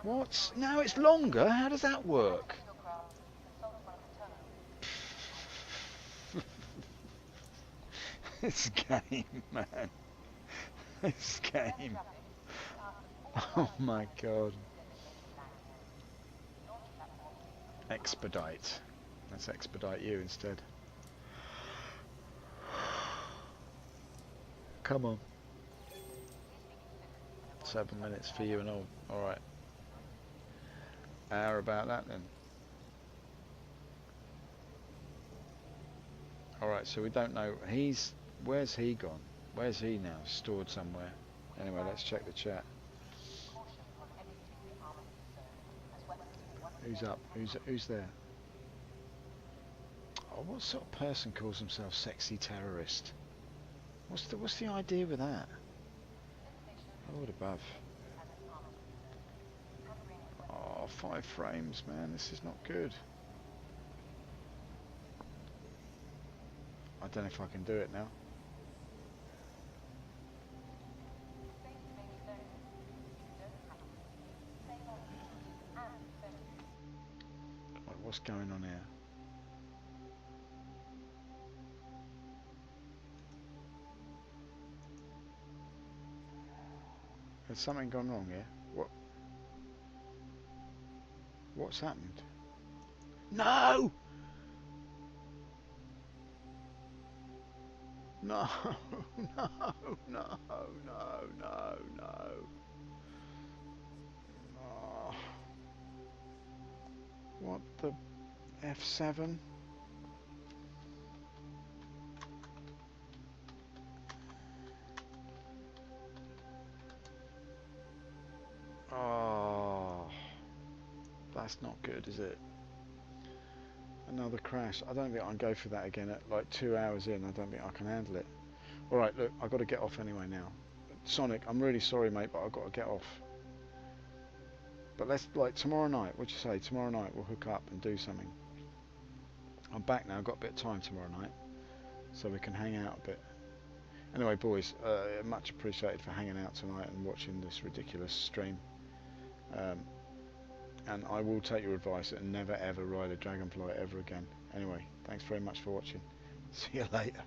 A: What? Now it's longer? How does that work?
B: Your craft, consult one of the terminals.
A: This game, man. This game. Oh my god. Expedite. Let's expedite you instead. Come on. 7 minutes for you and all. Alright. How about that then? Alright, so we don't know. Where's he gone? Where's he now? Stored somewhere. Anyway, let's check the chat. Who's up? Who's there? Oh, what sort of person calls himself sexy terrorist? What's the idea with that? Lord above. Oh, 5 frames, man. This is not good. I don't know if I can do it now. What's going on here? Has something gone wrong here? What's happened? No! No, no, no, no, no, no. Oh. What the F7? Oh, that's not good, is it? Another crash. I don't think I can go for that again at like 2 hours in. I don't think I can handle it. Alright, look, I've got to get off anyway now. Sonic, I'm really sorry, mate, but I've got to get off. But let's, like, tomorrow night, what'd you say? Tomorrow night we'll hook up and do something. I'm back now, I've got a bit of time tomorrow night, so we can hang out a bit. Anyway, boys, much appreciated for hanging out tonight and watching this ridiculous stream. And I will take your advice and never ever ride a Dragonfly ever again. Anyway, thanks very much for watching. See you later.